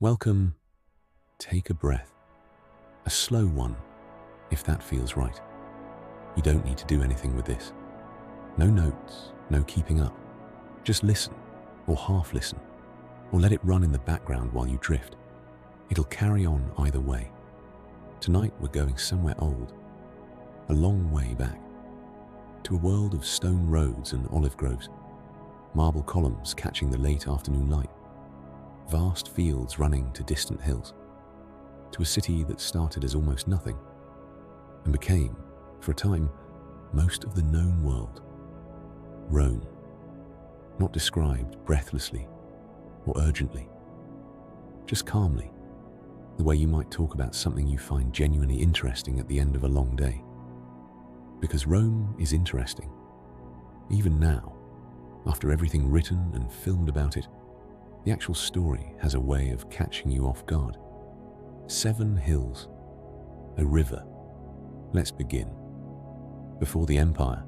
Welcome. Take a breath. A slow one, if that feels right. You don't need to do anything with this. No notes, no keeping up. Just listen, or half listen, or let it run in the background while you drift. It'll carry on either way. Tonight we're going somewhere old, a long way back, to a world of stone roads and olive groves, marble columns catching the late afternoon light, vast fields running to distant hills, to a city that started as almost nothing and became, for a time, most of the known world. Rome, not described breathlessly or urgently, just calmly, the way you might talk about something you find genuinely interesting at the end of a long day. Because Rome is interesting. Even now, after everything written and filmed about it, the actual story has a way of catching you off guard. 7 hills, a river. Let's begin. Before the empire,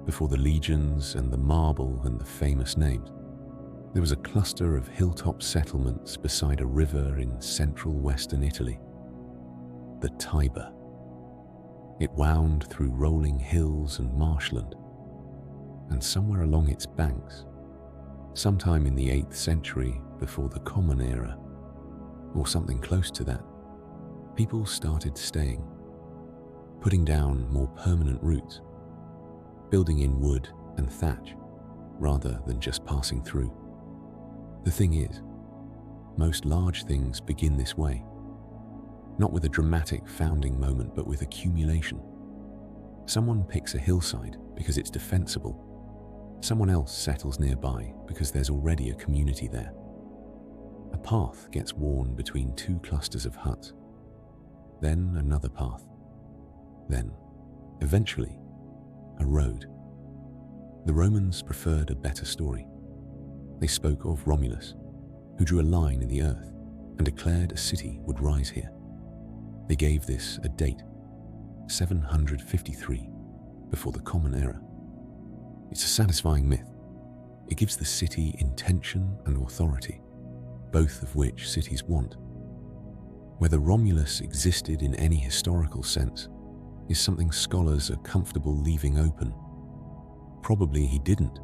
before the legions and the marble and the famous names, there was a cluster of hilltop settlements beside a river in central western Italy, the Tiber. It wound through rolling hills and marshland, and somewhere along its banks, sometime in the 8th century before the Common Era, or something close to that, people started staying, putting down more permanent roots, building in wood and thatch rather than just passing through. The thing is, most large things begin this way, not with a dramatic founding moment, but with accumulation. Someone picks a hillside because it's defensible. Someone else settles nearby because there's already a community there. A path gets worn between 2 clusters of huts, then another path, then, eventually, a road. The Romans preferred a better story. They spoke of Romulus, who drew a line in the earth and declared a city would rise here. They gave this a date, 753, before the Common Era. It's a satisfying myth. It gives the city intention and authority, both of which cities want. Whether Romulus existed in any historical sense is something scholars are comfortable leaving open. Probably he didn't.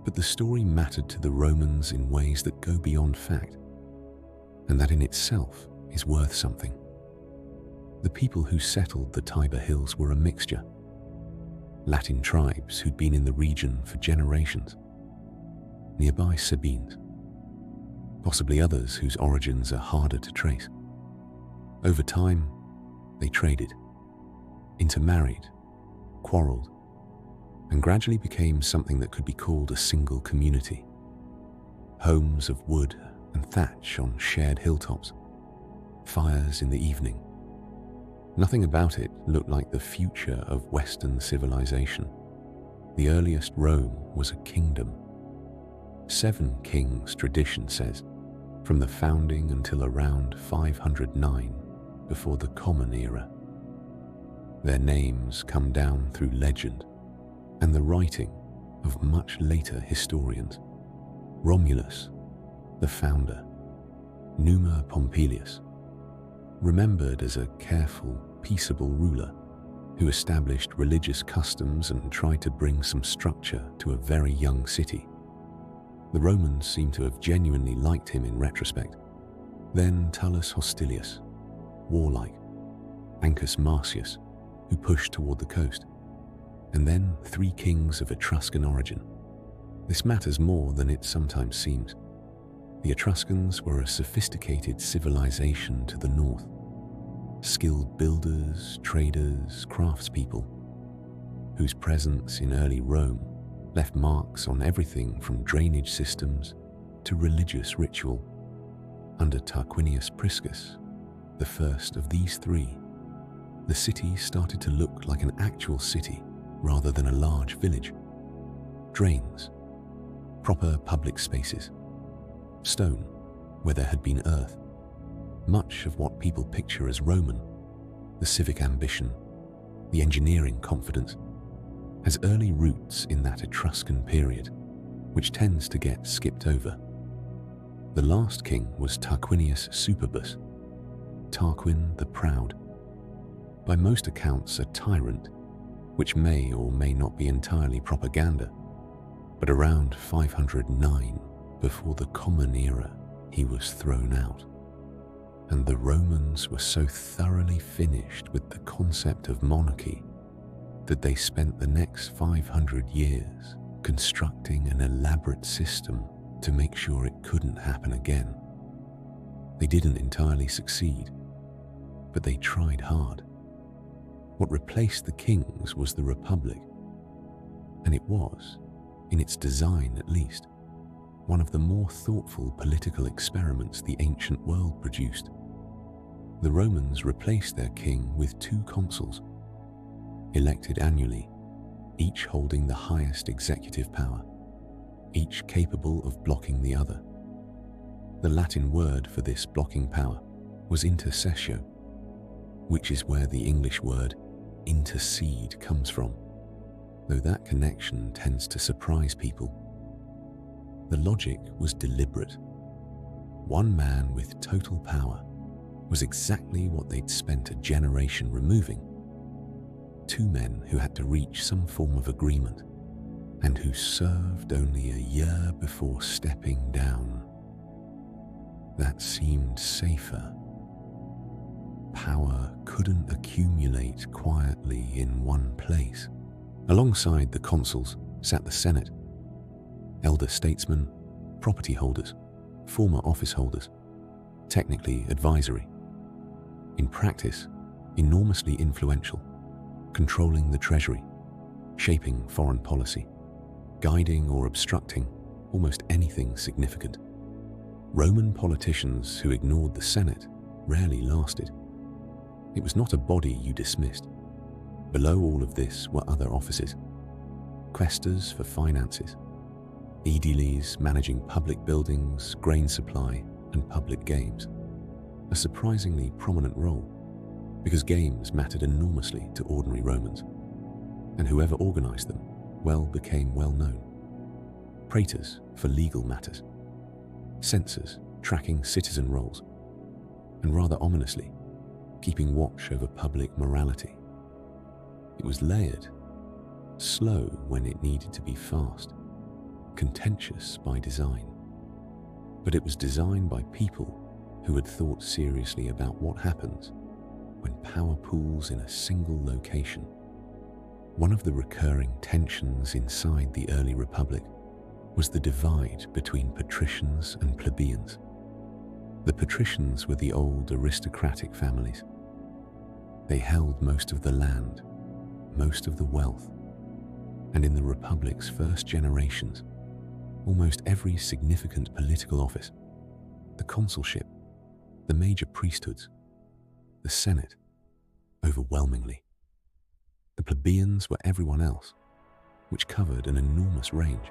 But the story mattered to the Romans in ways that go beyond fact, and that in itself is worth something. The people who settled the Tiber Hills were a mixture. Latin tribes who'd been in the region for generations, nearby Sabines, possibly others whose origins are harder to trace. Over time, they traded, intermarried, quarreled, and gradually became something that could be called a single community. Homes of wood and thatch on shared hilltops, fires in the evening. Nothing about it looked like the future of Western civilization. The earliest Rome was a kingdom. 7 kings, tradition says, from the founding until around 509 before the Common Era. Their names come down through legend and the writing of much later historians. Romulus, the founder, Numa Pompilius, remembered as a careful, peaceable ruler who established religious customs and tried to bring some structure to a very young city. The Romans seem to have genuinely liked him in retrospect. Then Tullus Hostilius, warlike, Ancus Marcius, who pushed toward the coast, and then 3 kings of Etruscan origin. This matters more than it sometimes seems. The Etruscans were a sophisticated civilization to the north, skilled builders, traders, craftspeople, whose presence in early Rome left marks on everything from drainage systems to religious ritual. Under Tarquinius Priscus, the first of these 3, the city started to look like an actual city rather than a large village. Drains, proper public spaces, stone where there had been earth. Much of what people picture as Roman, the civic ambition, the engineering confidence, has early roots in that Etruscan period, which tends to get skipped over. The last king was Tarquinius Superbus, Tarquin the Proud, by most accounts a tyrant, which may or may not be entirely propaganda, but around 509 before the Common Era he was thrown out, and the Romans were so thoroughly finished with the concept of monarchy that they spent the next 500 years constructing an elaborate system to make sure it couldn't happen again. They didn't entirely succeed, but they tried hard. What replaced the kings was the Republic, and it was, in its design at least, one of the more thoughtful political experiments the ancient world produced. The Romans replaced their king with 2 consuls, elected annually, each holding the highest executive power, each capable of blocking the other. The Latin word for this blocking power was intercessio, which is where the English word intercede comes from, though that connection tends to surprise people. The logic was deliberate. One man with total power was exactly what they'd spent a generation removing. 2 men who had to reach some form of agreement and who served only a year before stepping down. That seemed safer. Power couldn't accumulate quietly in one place. Alongside the consuls sat the Senate, elder statesmen, property holders, former office holders, technically advisory. In practice, enormously influential, controlling the treasury, shaping foreign policy, guiding or obstructing almost anything significant. Roman politicians who ignored the Senate rarely lasted. It was not a body you dismissed. Below all of this were other offices: quaestors for finances, aediles managing public buildings, grain supply, and public games. A surprisingly prominent role, because games mattered enormously to ordinary Romans, and whoever organized them became well known. Praetors for legal matters, censors tracking citizen rolls, and rather ominously, keeping watch over public morality. It was layered, slow when it needed to be fast, contentious by design. But it was designed by people who had thought seriously about what happens when power pools in a single location. One of the recurring tensions inside the early Republic was the divide between patricians and plebeians. The patricians were the old aristocratic families. They held most of the land, most of the wealth, and in the Republic's first generations, almost every significant political office, the consulship, the major priesthoods, the Senate, overwhelmingly. The plebeians were everyone else, which covered an enormous range.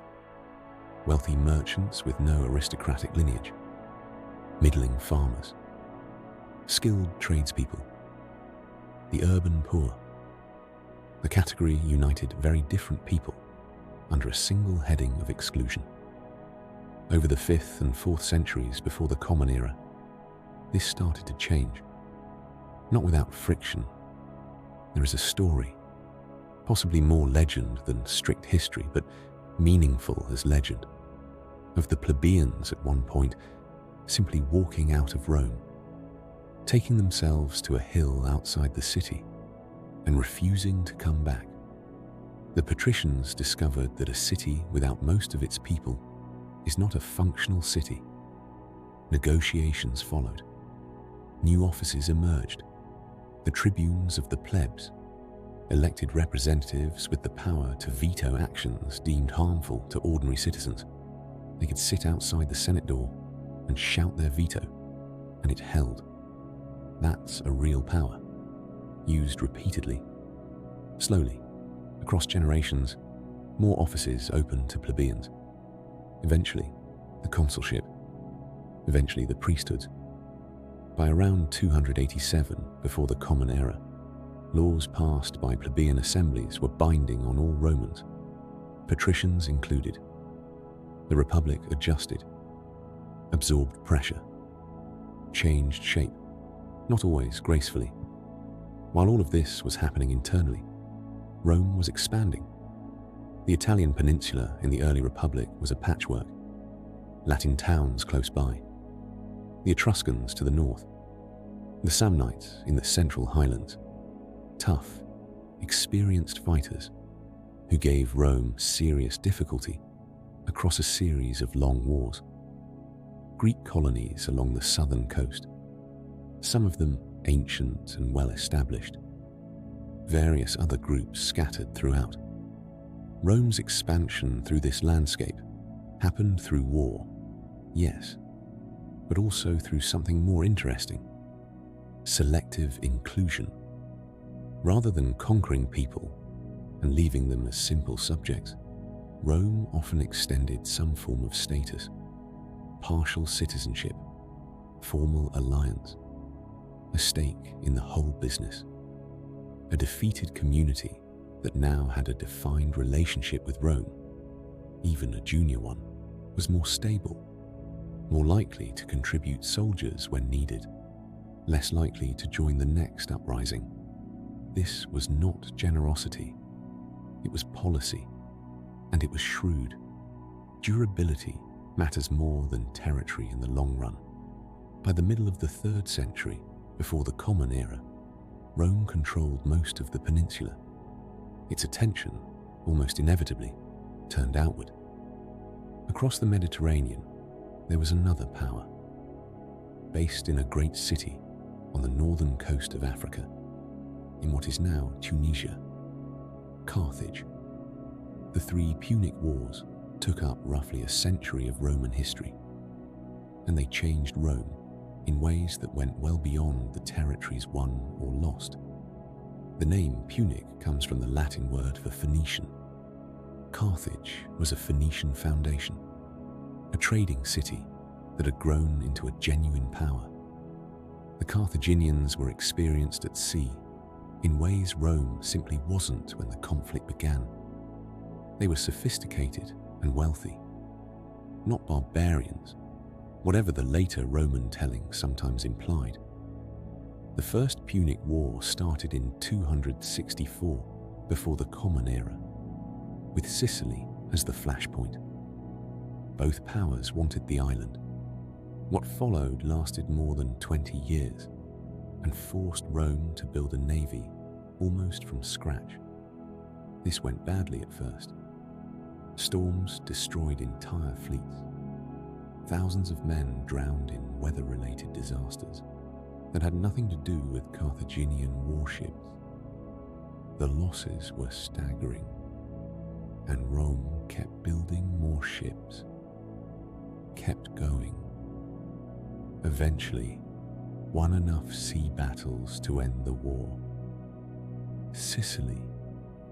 Wealthy merchants with no aristocratic lineage, middling farmers, skilled tradespeople, the urban poor. The category united very different people under a single heading of exclusion. Over the 5th and 4th centuries before the Common Era, this started to change. Not without friction. There is a story, possibly more legend than strict history, but meaningful as legend, of the plebeians at one point simply walking out of Rome, taking themselves to a hill outside the city and refusing to come back. The patricians discovered that a city without most of its people is not a functional city. Negotiations followed. New offices emerged. The tribunes of the plebs, elected representatives with the power to veto actions deemed harmful to ordinary citizens. They could sit outside the Senate door and shout their veto, and it held. That's a real power, used repeatedly. Slowly, across generations, more offices opened to plebeians. Eventually, the consulship. Eventually, the priesthoods. By around 287 before the Common Era, laws passed by plebeian assemblies were binding on all Romans, patricians included. The Republic adjusted. absorbed pressure, changed shape, not always gracefully. While all of this was happening internally, Rome was expanding. The Italian peninsula in the early Republic was a patchwork. Latin towns close by, the Etruscans to the north, the Samnites in the central highlands, tough, experienced fighters who gave Rome serious difficulty across a series of long wars. Greek colonies along the southern coast, some of them ancient and well-established, various other groups scattered throughout. Rome's expansion through this landscape happened through war, yes, but also through something more interesting: selective inclusion. Rather than conquering people and leaving them as simple subjects, Rome often extended some form of status, partial citizenship, formal alliance, a stake in the whole business. A defeated community that now had a defined relationship with Rome, even a junior one, was more stable, more likely to contribute soldiers when needed, less likely to join the next uprising. This was not generosity, it was policy, and it was shrewd. Durability matters more than territory in the long run. By the middle of the 3rd century, before the Common Era, Rome controlled most of the peninsula. Its attention, almost inevitably, turned outward. Across the Mediterranean, there was another power. Based in a great city on the northern coast of Africa, in what is now Tunisia, Carthage. The 3 Punic Wars took up roughly a century of Roman history, and they changed Rome in ways that went well beyond the territories won or lost. The name Punic comes from the Latin word for Phoenician. Carthage was a Phoenician foundation, a trading city that had grown into a genuine power. The Carthaginians were experienced at sea in ways Rome simply wasn't when the conflict began. They were sophisticated and wealthy, not barbarians, whatever the later Roman telling sometimes implied. The First Punic War started in 264 before the Common Era, with Sicily as the flashpoint. Both powers wanted the island. What followed lasted more than 20 years and forced Rome to build a navy almost from scratch. This went badly at first. Storms destroyed entire fleets. Thousands of men drowned in weather-related disasters that had nothing to do with Carthaginian warships. The losses were staggering, and Rome kept building more ships, kept going. Eventually, won enough sea battles to end the war. Sicily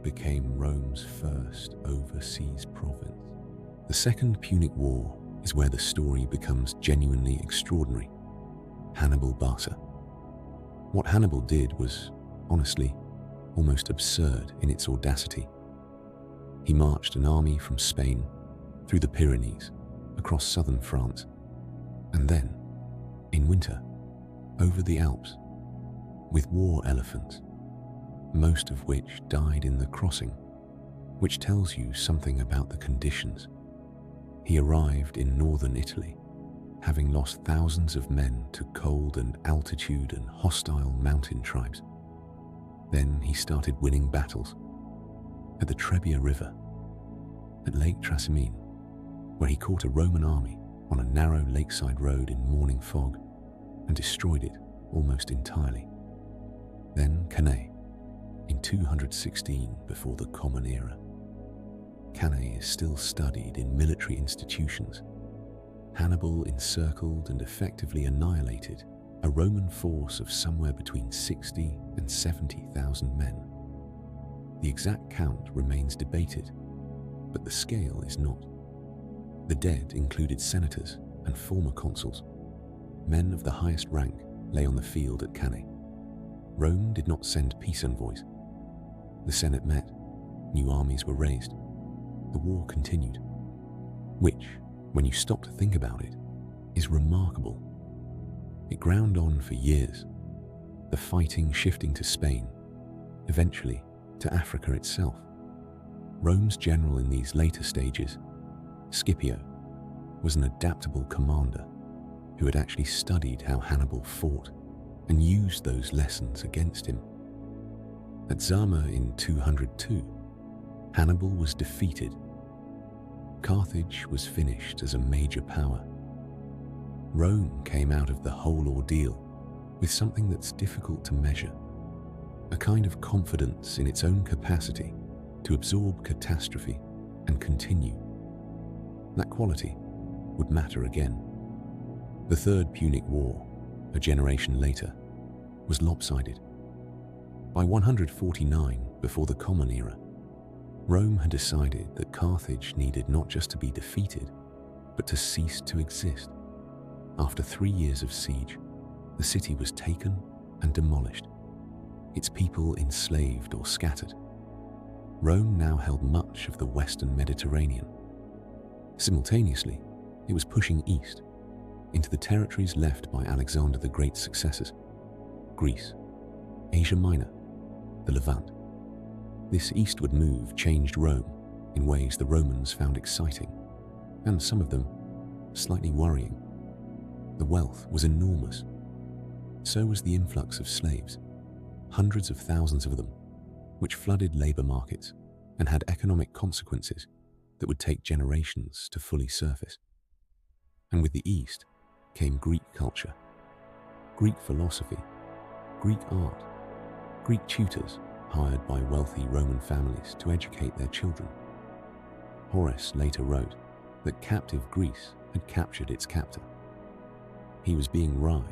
became Rome's first overseas province. The Second Punic War is where the story becomes genuinely extraordinary. Hannibal Barca. What Hannibal did was, honestly, almost absurd in its audacity. He marched an army from Spain through the Pyrenees, across southern France, and then, in winter, over the Alps, with war elephants, most of which died in the crossing, which tells you something about the conditions. He arrived in northern Italy, having lost thousands of men to cold and altitude and hostile mountain tribes. Then he started winning battles at the Trebia River, at Lake Trasimene, where he caught a Roman army on a narrow lakeside road in morning fog and destroyed it almost entirely. Then Cannae, in 216 before the Common Era. Cannae is still studied in military institutions. Hannibal encircled and effectively annihilated a Roman force of somewhere between 60 and 70,000 men. The exact count remains debated, but the scale is not. The dead included senators and former consuls. Men of the highest rank lay on the field at Cannae. Rome did not send peace envoys. The Senate met, new armies were raised. The war continued, which, when you stop to think about it, is remarkable. It ground on for years, the fighting shifting to Spain, eventually to Africa itself. Rome's general in these later stages, Scipio, was an adaptable commander who had actually studied how Hannibal fought and used those lessons against him. At Zama in 202, Hannibal was defeated. Carthage was finished as a major power. Rome came out of the whole ordeal with something that's difficult to measure, a kind of confidence in its own capacity to absorb catastrophe and continue. That quality would matter again. The Third Punic War, a generation later, was lopsided. By 149 before the Common Era, Rome had decided that Carthage needed not just to be defeated, but to cease to exist. After 3 years of siege, the city was taken and demolished, its people enslaved or scattered. Rome now held much of the Western Mediterranean. Simultaneously, it was pushing east into the territories left by Alexander the Great's successors: Greece, Asia Minor, the Levant. This eastward move changed Rome in ways the Romans found exciting, and some of them slightly worrying. The wealth was enormous. So was the influx of slaves, hundreds of thousands of them, which flooded labor markets and had economic consequences that would take generations to fully surface. And with the East came Greek culture, Greek philosophy, Greek art, Greek tutors hired by wealthy Roman families to educate their children. Horace later wrote that captive Greece had captured its captor. He was being wry,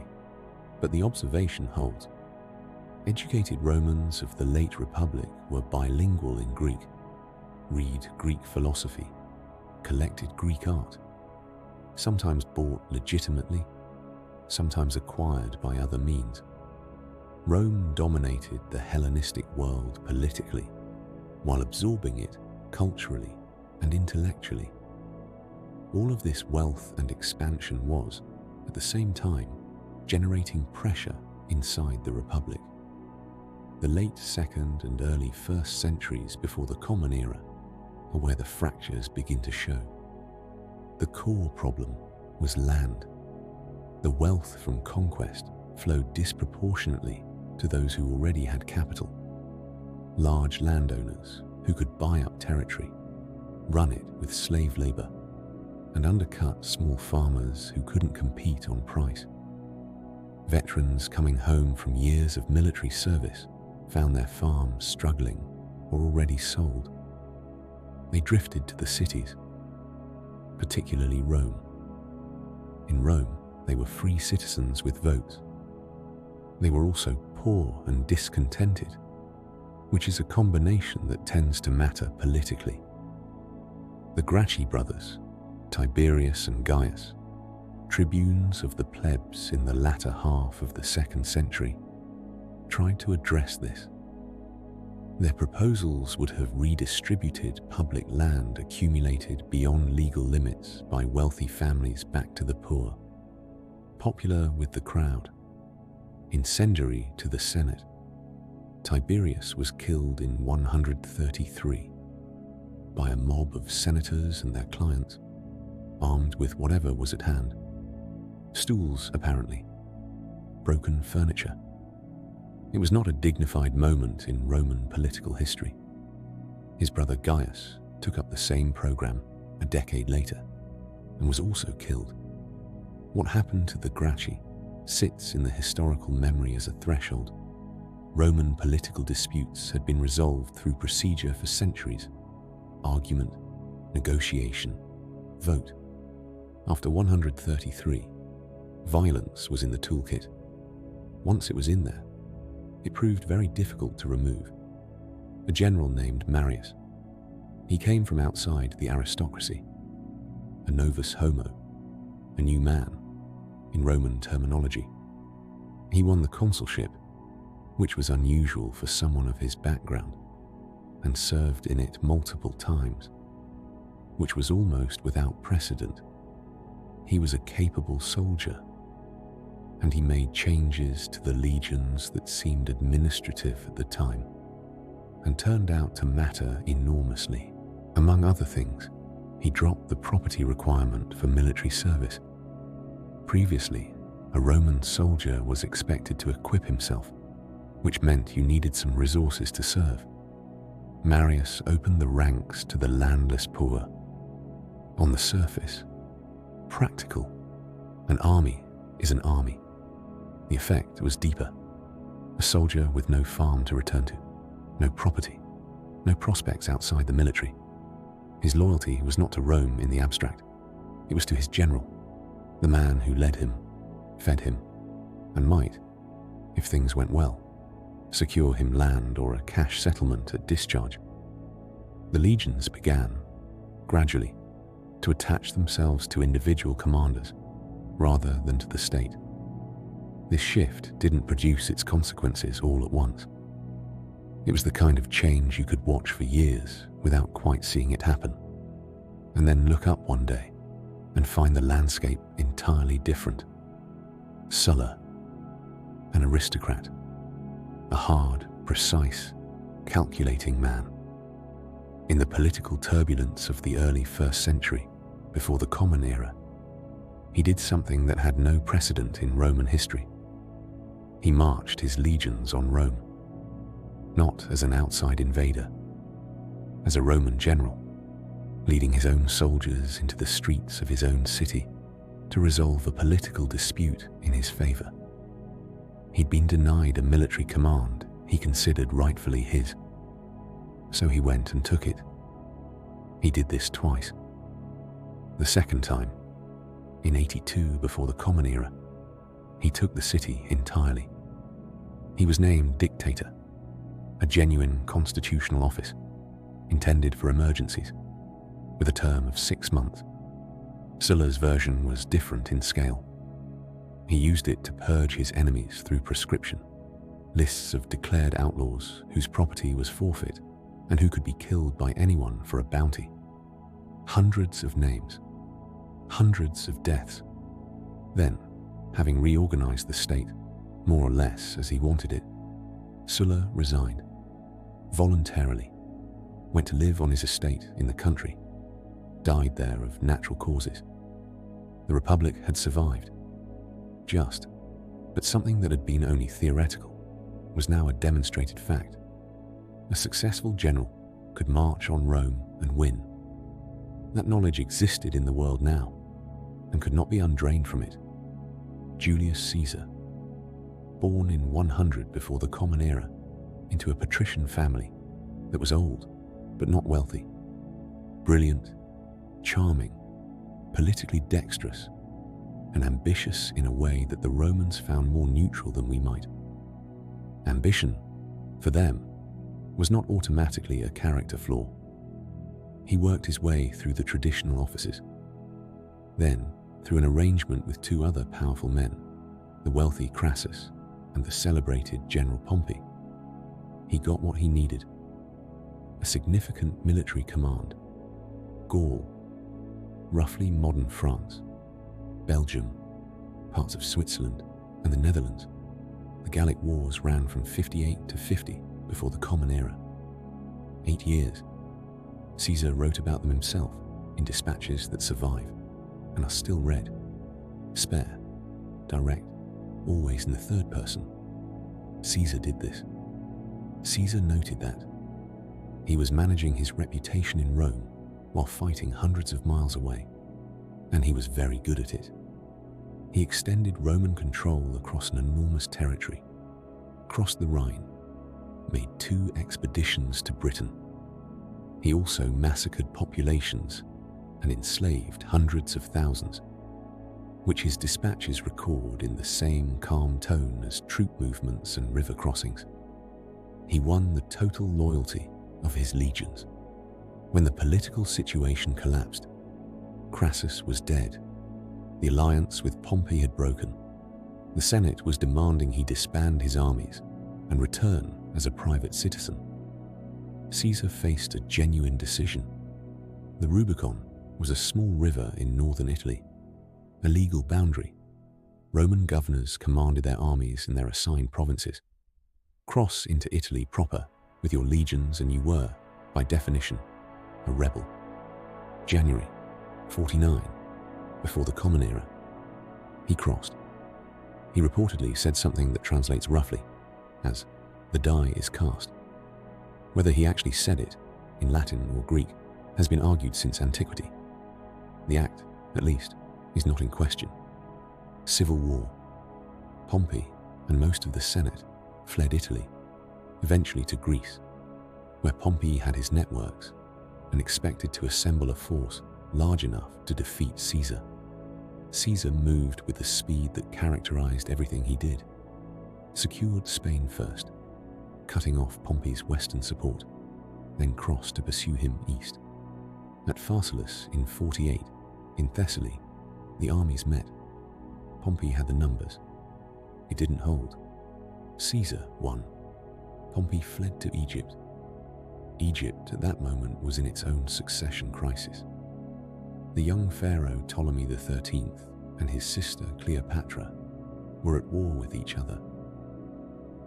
but the observation holds. Educated Romans of the late Republic were bilingual in Greek, read Greek philosophy, collected Greek art, sometimes bought legitimately, sometimes acquired by other means. Rome dominated the Hellenistic world politically, while absorbing it culturally and intellectually. All of this wealth and expansion was, at the same time, generating pressure inside the Republic. The late 2nd and early 1st centuries before the Common Era are where the fractures begin to show. The core problem was land. The wealth from conquest flowed disproportionately to those who already had capital. Large landowners who could buy up territory, run it with slave labor, and undercut small farmers who couldn't compete on price. Veterans coming home from years of military service found their farms struggling or already sold. They drifted to the cities, particularly Rome. In Rome, they were free citizens with votes. They were also poor and discontented, which is a combination that tends to matter politically. The Gracchi brothers, Tiberius and Gaius, tribunes of the plebs in the latter half of the 2nd century, tried to address this. Their proposals would have redistributed public land accumulated beyond legal limits by wealthy families back to the poor. Popular with the crowd, incendiary to the Senate, Tiberius was killed in 133 by a mob of senators and their clients, armed with whatever was at hand. Stools, apparently. Broken furniture. It was not a dignified moment in Roman political history. His brother Gaius took up the same program a decade later and was also killed. What happened to the Gracchi sits in the historical memory as a threshold. Roman political disputes had been resolved through procedure for centuries: argument, negotiation, vote. After 133, violence was in the toolkit. Once it was in there, it proved very difficult to remove. A general named Marius. He came from outside the aristocracy, a novus homo, a new man, in Roman terminology. He won the consulship, which was unusual for someone of his background, and served in it multiple times, which was almost without precedent. he was a capable soldier, and he made changes to the legions that seemed administrative at the time and turned out to matter enormously. Among other things, he dropped the property requirement for military service. Previously, a Roman soldier was expected to equip himself, which meant you needed some resources to serve. Marius opened the ranks to the landless poor. On the surface, practical. An army is an army. The effect was deeper. A soldier with no farm to return to, no property, no prospects outside the military. His loyalty was not to Rome in the abstract. It was to his general, the man who led him, fed him, and might, if things went well, secure him land or a cash settlement at discharge. The legions began, gradually, to attach themselves to individual commanders rather than to the state. This shift didn't produce its consequences all at once. It was the kind of change you could watch for years without quite seeing it happen, and then look up one day and find the landscape entirely different. Sulla, an aristocrat, a hard, precise, calculating man. In the political turbulence of the early 1st century, before the Common Era, he did something that had no precedent in Roman history. He marched his legions on Rome, not as an outside invader, as a Roman general, leading his own soldiers into the streets of his own city to resolve a political dispute in his favor. He'd been denied a military command he considered rightfully his, so he went and took it. He did this twice. The second time, in 82 before the Common Era, he took the city entirely. He was named dictator, a genuine constitutional office, intended for emergencies, with a term of 6 months. Sulla's version was different in scale. He used it to purge his enemies through proscription, lists of declared outlaws whose property was forfeit and who could be killed by anyone for a bounty. Hundreds of names, hundreds of deaths. Then, having reorganized the state, more or less as he wanted it, Sulla resigned, voluntarily, went to live on his estate in the country, died there of natural causes. The Republic had survived. Just, but something that had been only theoretical was now a demonstrated fact. A successful general could march on Rome and win. That knowledge existed in the world now and could not be undrained from it. Julius Caesar, born in 100 before the Common Era, into a patrician family that was old but not wealthy, brilliant, charming, politically dexterous, and ambitious in a way that the Romans found more neutral than we might. Ambition, for them, was not automatically a character flaw. He worked his way through the traditional offices. Then, through an arrangement with 2 other powerful men, the wealthy Crassus and the celebrated General Pompey, he got what he needed: a significant military command. Gaul, roughly modern France, Belgium, parts of Switzerland, and the Netherlands. The Gallic Wars ran from 58 to 50 before the Common Era. 8 years. Caesar wrote about them himself in dispatches that survive and are still read. Spare, direct, always in the third person. Caesar did this. Caesar noted that. He was managing his reputation in Rome while fighting hundreds of miles away, and he was very good at it. He extended Roman control across an enormous territory, crossed the Rhine, made 2 expeditions to Britain. He also massacred populations and enslaved hundreds of thousands, which his dispatches record in the same calm tone as troop movements and river crossings. He won the total loyalty of his legions. When the political situation collapsed, Crassus was dead. The alliance with Pompey had broken. The Senate was demanding he disband his armies and return as a private citizen. Caesar faced a genuine decision. The Rubicon was a small river in northern Italy, a legal boundary. Roman governors commanded their armies in their assigned provinces. Cross into Italy proper with your legions and you were, by definition, a rebel. January 49, before the Common Era. He crossed. He reportedly said something that translates roughly as, "The die is cast." Whether he actually said it, in Latin or Greek, has been argued since antiquity. The act, at least, is not in question. Civil war. Pompey and most of the Senate fled Italy, eventually to Greece, where Pompey had his networks and expected to assemble a force large enough to defeat Caesar. Caesar moved with the speed that characterized everything he did. Secured Spain first, cutting off Pompey's western support, then crossed to pursue him east. At Pharsalus in 48, in Thessaly, the armies met. Pompey had the numbers. It didn't hold. Caesar won. Pompey fled to Egypt. Egypt at that moment was in its own succession crisis. The young pharaoh Ptolemy XIII and his sister Cleopatra were at war with each other.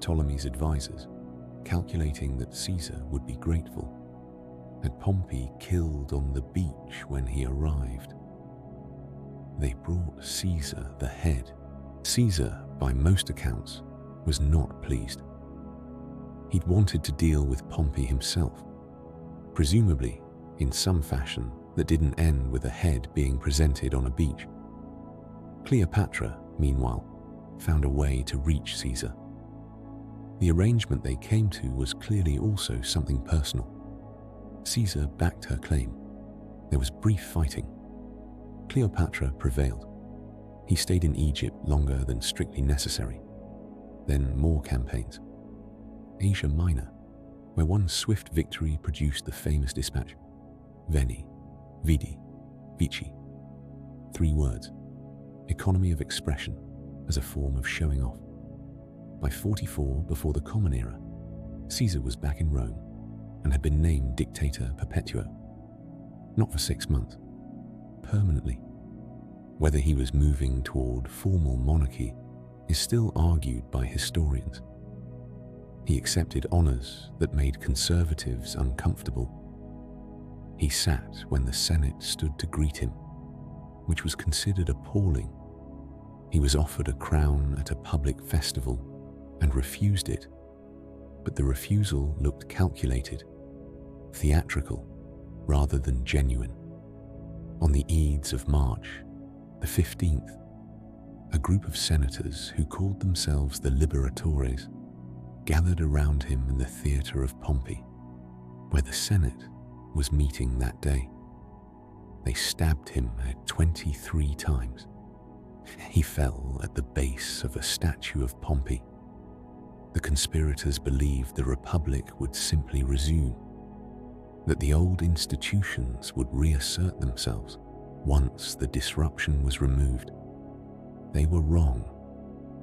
Ptolemy's advisors, calculating that Caesar would be grateful, had Pompey killed on the beach when he arrived. They brought Caesar the head. Caesar, by most accounts, was not pleased. He'd wanted to deal with Pompey himself, presumably in some fashion that didn't end with a head being presented on a beach. Cleopatra, meanwhile, found a way to reach Caesar. The arrangement they came to was clearly also something personal. Caesar backed her claim. There was brief fighting. Cleopatra prevailed. He stayed in Egypt longer than strictly necessary. Then more campaigns. Asia Minor, where one swift victory produced the famous dispatch. Veni, vidi, vici. 3 words. Economy of expression as a form of showing off. By 44 before the Common Era, Caesar was back in Rome and had been named Dictator Perpetuo. Not for 6 months. Permanently. Whether he was moving toward formal monarchy is still argued by historians. He accepted honors that made conservatives uncomfortable. He sat when the Senate stood to greet him, which was considered appalling. He was offered a crown at a public festival and refused it, but the refusal looked calculated, theatrical, rather than genuine. On the Ides of March, the 15th, a group of senators who called themselves the Liberatores gathered around him in the theatre of Pompey, where the Senate was meeting that day. They stabbed him 23 times. He fell at the base of a statue of Pompey. The conspirators believed the Republic would simply resume, that the old institutions would reassert themselves once the disruption was removed. They were wrong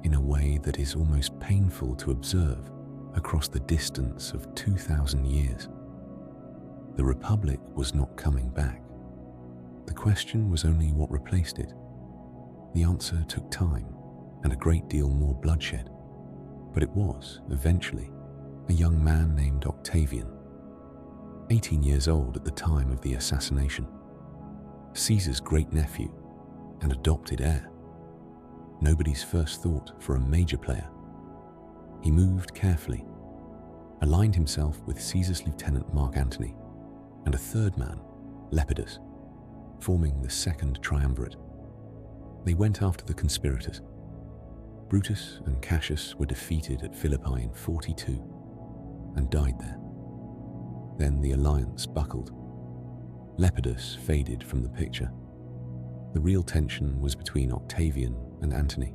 in a way that is almost painful to observe across the distance of 2,000 years. The Republic was not coming back. The question was only what replaced it. The answer took time and a great deal more bloodshed, but it was, eventually, a young man named Octavian, 18 years old at the time of the assassination, Caesar's great-nephew and adopted heir. Nobody's first thought for a major player. He moved carefully, aligned himself with Caesar's lieutenant Mark Antony and a third man, Lepidus, forming the second triumvirate. They went after the conspirators. Brutus and Cassius were defeated at Philippi in 42 and died there. Then the alliance buckled. Lepidus faded from the picture. The real tension was between Octavian and Antony.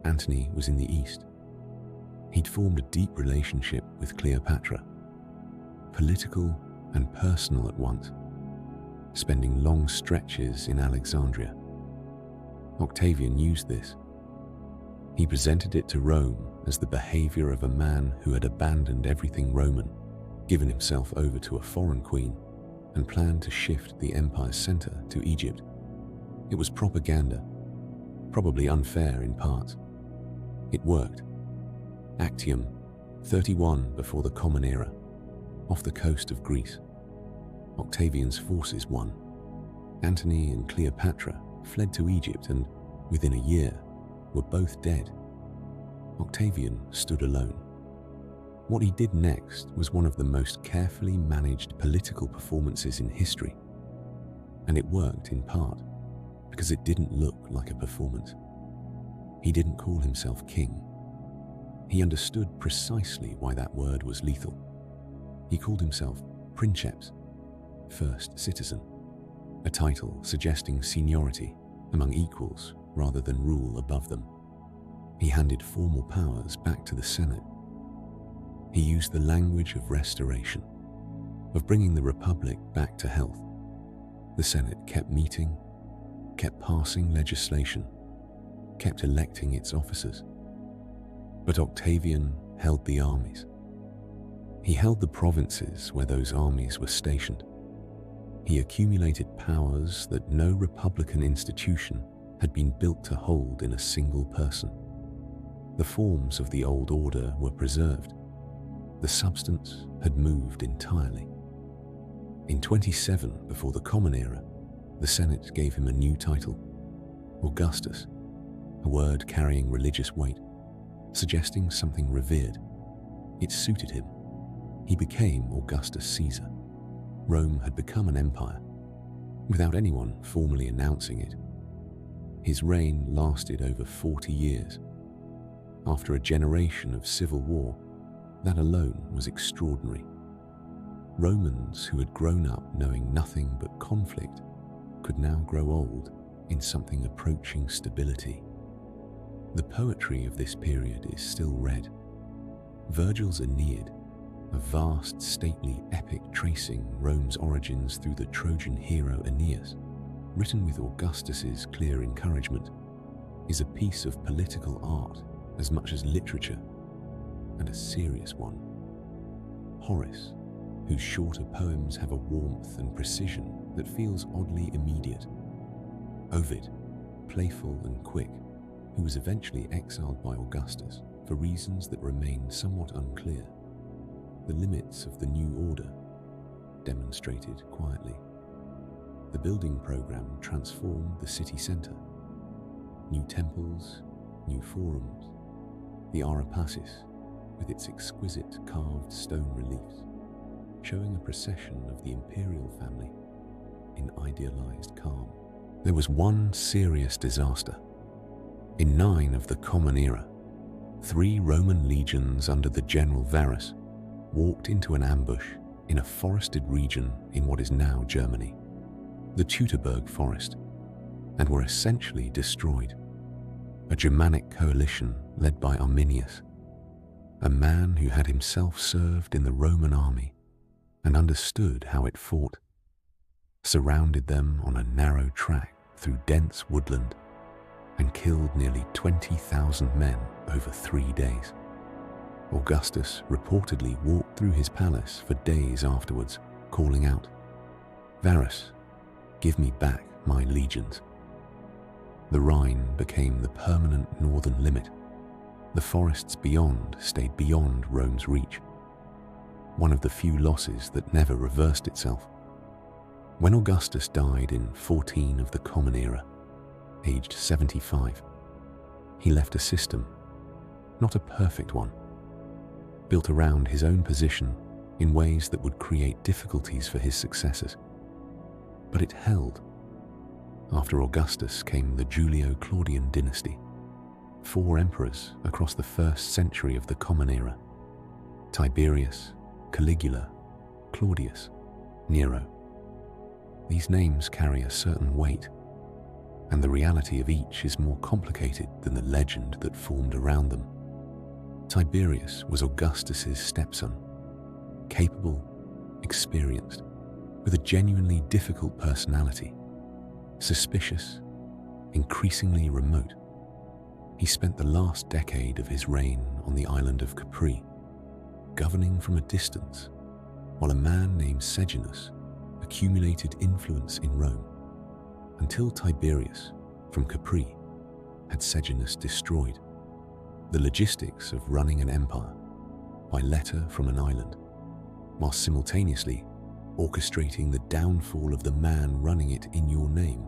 Antony was in the east. He'd formed a deep relationship with Cleopatra, political and personal at once, spending long stretches in Alexandria. Octavian used this. He presented it to Rome as the behavior of a man who had abandoned everything Roman, given himself over to a foreign queen, and planned to shift the empire's center to Egypt. It was propaganda, probably unfair in parts. It worked. Actium, 31 before the Common Era, off the coast of Greece. Octavian's forces won. Antony and Cleopatra fled to Egypt and, within a year, were both dead. Octavian stood alone. What he did next was one of the most carefully managed political performances in history. And it worked in part because it didn't look like a performance. He didn't call himself king. He understood precisely why that word was lethal. He called himself princeps, first citizen, a title suggesting seniority among equals rather than rule above them. He handed formal powers back to the Senate. He used the language of restoration, of bringing the Republic back to health. The Senate kept meeting, kept passing legislation, kept electing its officers. But Octavian held the armies. He held the provinces where those armies were stationed. He accumulated powers that no republican institution had been built to hold in a single person. The forms of the old order were preserved. The substance had moved entirely. In 27 before the Common Era, the Senate gave him a new title, Augustus, a word carrying religious weight, suggesting something revered. It suited him. He became Augustus Caesar. Rome had become an empire, without anyone formally announcing it. His reign lasted over 40 years. After a generation of civil war, that alone was extraordinary. Romans who had grown up knowing nothing but conflict could now grow old in something approaching stability. The poetry of this period is still read. Virgil's Aeneid, a vast, stately epic tracing Rome's origins through the Trojan hero Aeneas, written with Augustus's clear encouragement, is a piece of political art as much as literature, and a serious one. Horace, whose shorter poems have a warmth and precision that feels oddly immediate. Ovid, playful and quick, who was eventually exiled by Augustus for reasons that remain somewhat unclear. The limits of the new order, demonstrated quietly. The building program transformed the city center. New temples, new forums, the Arapacis, with its exquisite carved stone reliefs, showing a procession of the imperial family in idealized calm. There was one serious disaster. In 9 of the Common Era, 3 Roman legions under the general Varus walked into an ambush in a forested region in what is now Germany, the Teutoburg Forest, and were essentially destroyed. A Germanic coalition led by Arminius, a man who had himself served in the Roman army and understood how it fought, surrounded them on a narrow track through dense woodland and killed nearly 20,000 men over 3 days. Augustus reportedly walked through his palace for days afterwards, calling out, "Varus, give me back my legions." The Rhine became the permanent northern limit. The forests beyond stayed beyond Rome's reach, one of the few losses that never reversed itself. When Augustus died in 14 of the Common Era, aged 75, he left a system, not a perfect one, built around his own position in ways that would create difficulties for his successors. But it held. After Augustus came the Julio-Claudian dynasty, 4 emperors across the 1st century of the Common Era: Tiberius, Caligula, Claudius, Nero. These names carry a certain weight, and the reality of each is more complicated than the legend that formed around them. Tiberius was Augustus's stepson, capable, experienced, with a genuinely difficult personality, suspicious, increasingly remote. He spent the last decade of his reign on the island of Capri, governing from a distance, while a man named Sejanus accumulated influence in Rome, until Tiberius, from Capri, had Sejanus destroyed. The logistics of running an empire by letter from an island, while simultaneously orchestrating the downfall of the man running it in your name.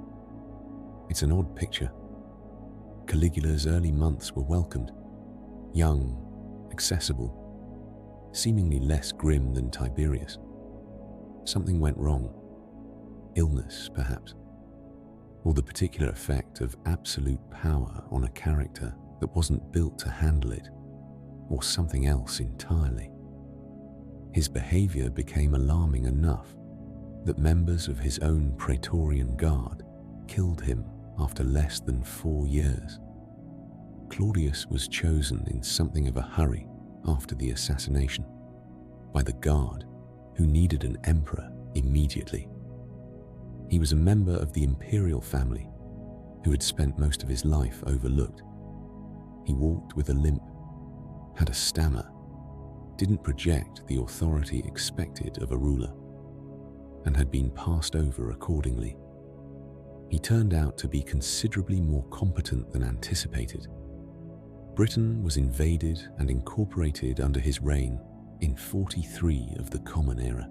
It's an odd picture. Caligula's early months were welcomed, young, accessible, seemingly less grim than Tiberius. Something went wrong. Illness, perhaps, or the particular effect of absolute power on a character that wasn't built to handle it, or something else entirely. His behavior became alarming enough that members of his own Praetorian Guard killed him after less than 4 years. Claudius was chosen in something of a hurry after the assassination by the Guard, who needed an emperor immediately. He was a member of the imperial family who had spent most of his life overlooked. He walked with a limp, had a stammer, didn't project the authority expected of a ruler, and had been passed over accordingly. He turned out to be considerably more competent than anticipated. Britain was invaded and incorporated under his reign in 43 of the Common Era.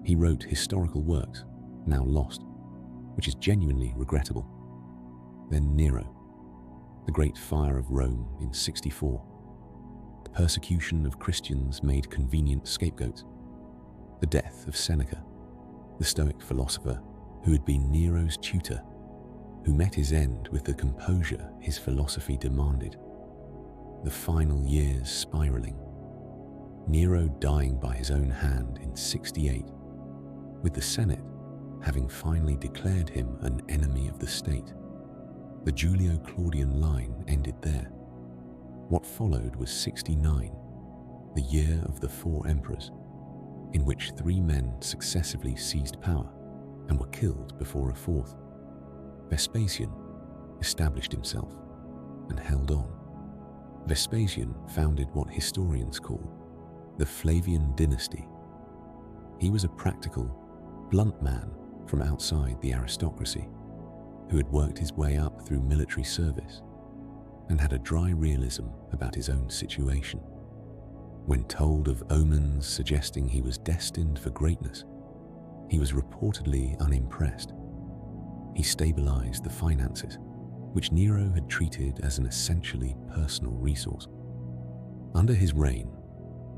He wrote historical works, now lost, which is genuinely regrettable. Then Nero, the Great Fire of Rome in 64. The persecution of Christians made convenient scapegoats. The death of Seneca, the Stoic philosopher who had been Nero's tutor, who met his end with the composure his philosophy demanded. The final years spiraling. Nero dying by his own hand in 68, with the Senate having finally declared him an enemy of the state. The Julio-Claudian line ended there. What followed was 69, the year of the 4 emperors, in which 3 men successively seized power and were killed before a 4th. Vespasian established himself and held on. Vespasian founded what historians call the Flavian dynasty. He was a practical, blunt man from outside the aristocracy, who had worked his way up through military service and had a dry realism about his own situation. When told of omens suggesting he was destined for greatness, he was reportedly unimpressed. He stabilized the finances, which Nero had treated as an essentially personal resource. Under his reign,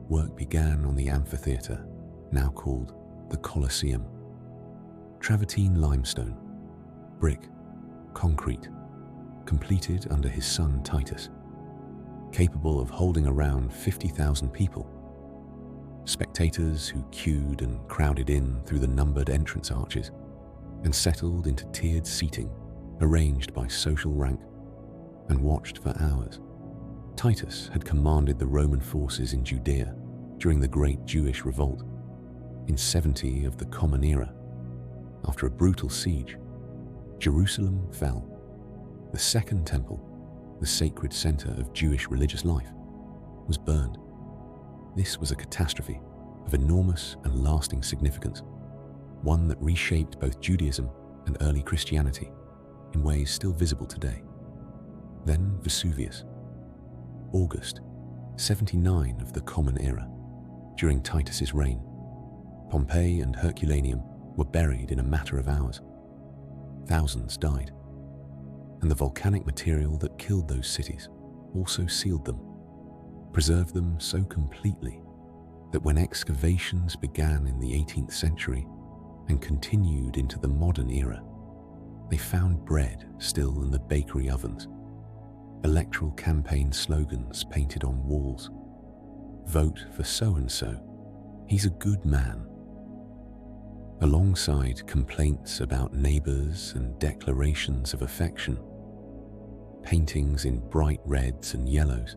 work began on the amphitheater, now called the Colosseum. Travertine limestone, brick, concrete, completed under his son Titus, capable of holding around 50,000 people. Spectators who queued and crowded in through the numbered entrance arches and settled into tiered seating arranged by social rank and watched for hours. Titus had commanded the Roman forces in Judea during the Great Jewish Revolt in 70 of the Common Era. After a brutal siege, Jerusalem fell. The Second Temple, the sacred center of Jewish religious life, was burned. This was a catastrophe of enormous and lasting significance, one that reshaped both Judaism and early Christianity in ways still visible today. Then Vesuvius, August 79 of the Common Era, during Titus's reign. Pompeii and Herculaneum were buried in a matter of hours. Thousands died, and the volcanic material that killed those cities also sealed them, preserved them so completely that when excavations began in the 18th century and continued into the modern era, they found bread still in the bakery ovens, electoral campaign slogans painted on walls. Vote for so-and-so, he's a good man. Alongside complaints about neighbors and declarations of affection, paintings in bright reds and yellows,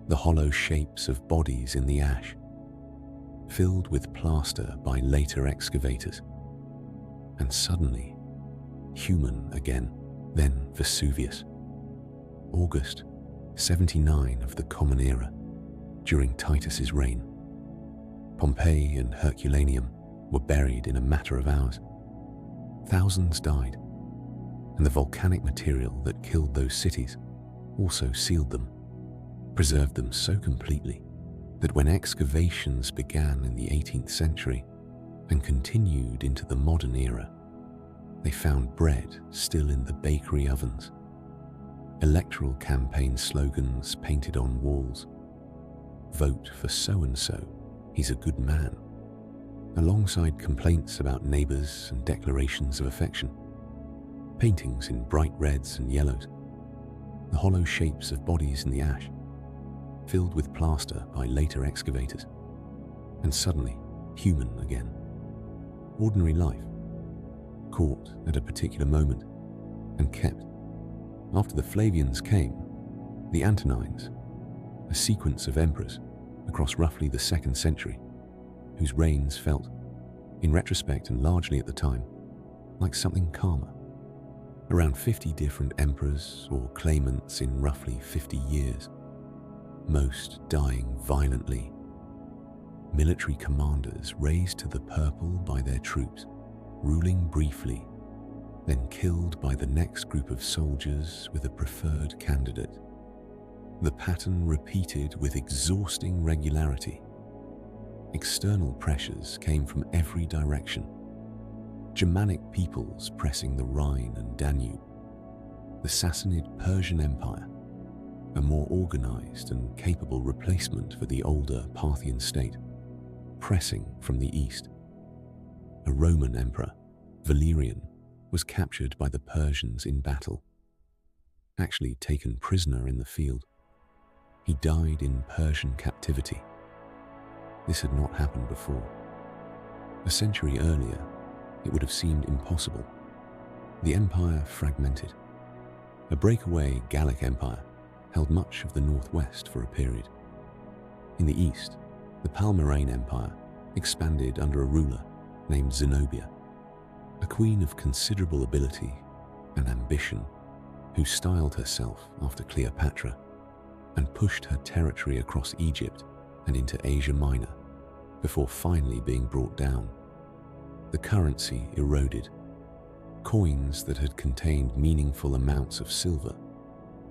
the hollow shapes of bodies in the ash, filled with plaster by later excavators, and suddenly human again. Then Vesuvius, August 79 of the Common Era, during Titus's reign. Pompeii and Herculaneum were buried in a matter of hours. Thousands died, and the volcanic material that killed those cities also sealed them, preserved them so completely that when excavations began in the 18th century and continued into the modern era, they found bread still in the bakery ovens, electoral campaign slogans painted on walls, "Vote for so-and-so, he's a good man," alongside complaints about neighbours and declarations of affection, paintings in bright reds and yellows, the hollow shapes of bodies in the ash, filled with plaster by later excavators, and suddenly human again. Ordinary life, caught at a particular moment and kept. After the Flavians came, the Antonines, a sequence of emperors across roughly the 2nd century, whose reigns felt, in retrospect and largely at the time, like something calmer. Around 50 different emperors or claimants in roughly 50 years, most dying violently. Military commanders raised to the purple by their troops, ruling briefly, then killed by the next group of soldiers with a preferred candidate. The pattern repeated with exhausting regularity. External pressures came from every direction. Germanic peoples pressing the Rhine and Danube, the Sassanid Persian Empire, a more organized and capable replacement for the older Parthian state, pressing from the east. A Roman emperor, Valerian, was captured by the Persians in battle, actually taken prisoner in the field. He died in Persian captivity. This had not happened before. A century earlier, it would have seemed impossible. The empire fragmented. A breakaway Gallic empire held much of the northwest for a period. In the east, the Palmyrene Empire expanded under a ruler named Zenobia, a queen of considerable ability and ambition who styled herself after Cleopatra and pushed her territory across Egypt and into Asia Minor before finally being brought down. The currency eroded. Coins that had contained meaningful amounts of silver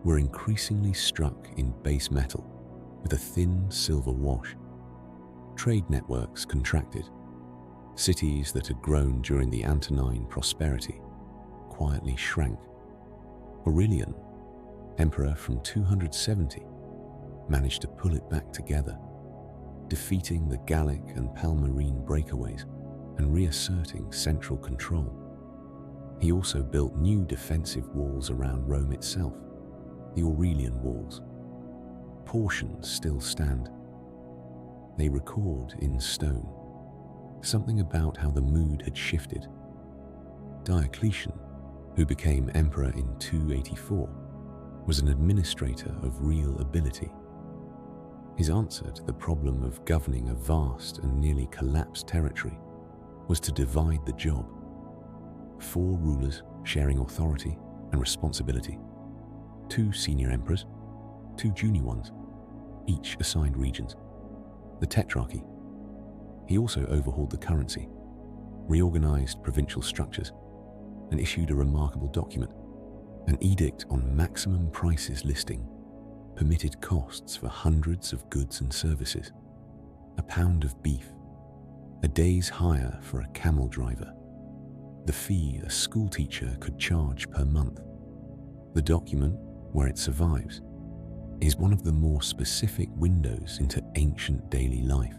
were increasingly struck in base metal with a thin silver wash. Trade networks contracted. Cities that had grown during the Antonine prosperity quietly shrank. Aurelian, emperor from 270, managed to pull it back together, defeating the Gallic and Palmyrene breakaways and reasserting central control. He also built new defensive walls around Rome itself, the Aurelian walls. Portions still stand. They record in stone something about how the mood had shifted. Diocletian, who became emperor in 284, was an administrator of real ability. His answer to the problem of governing a vast and nearly collapsed territory was to divide the job. 4 rulers sharing authority and responsibility. 2 senior emperors, 2 junior ones, each assigned regions. The Tetrarchy. He also overhauled the currency, reorganized provincial structures, and issued a remarkable document, an edict on maximum prices listing, permitted costs for hundreds of goods and services, a pound of beef, a day's hire for a camel driver, the fee a schoolteacher could charge per month. The document, where it survives, is one of the more specific windows into ancient daily life.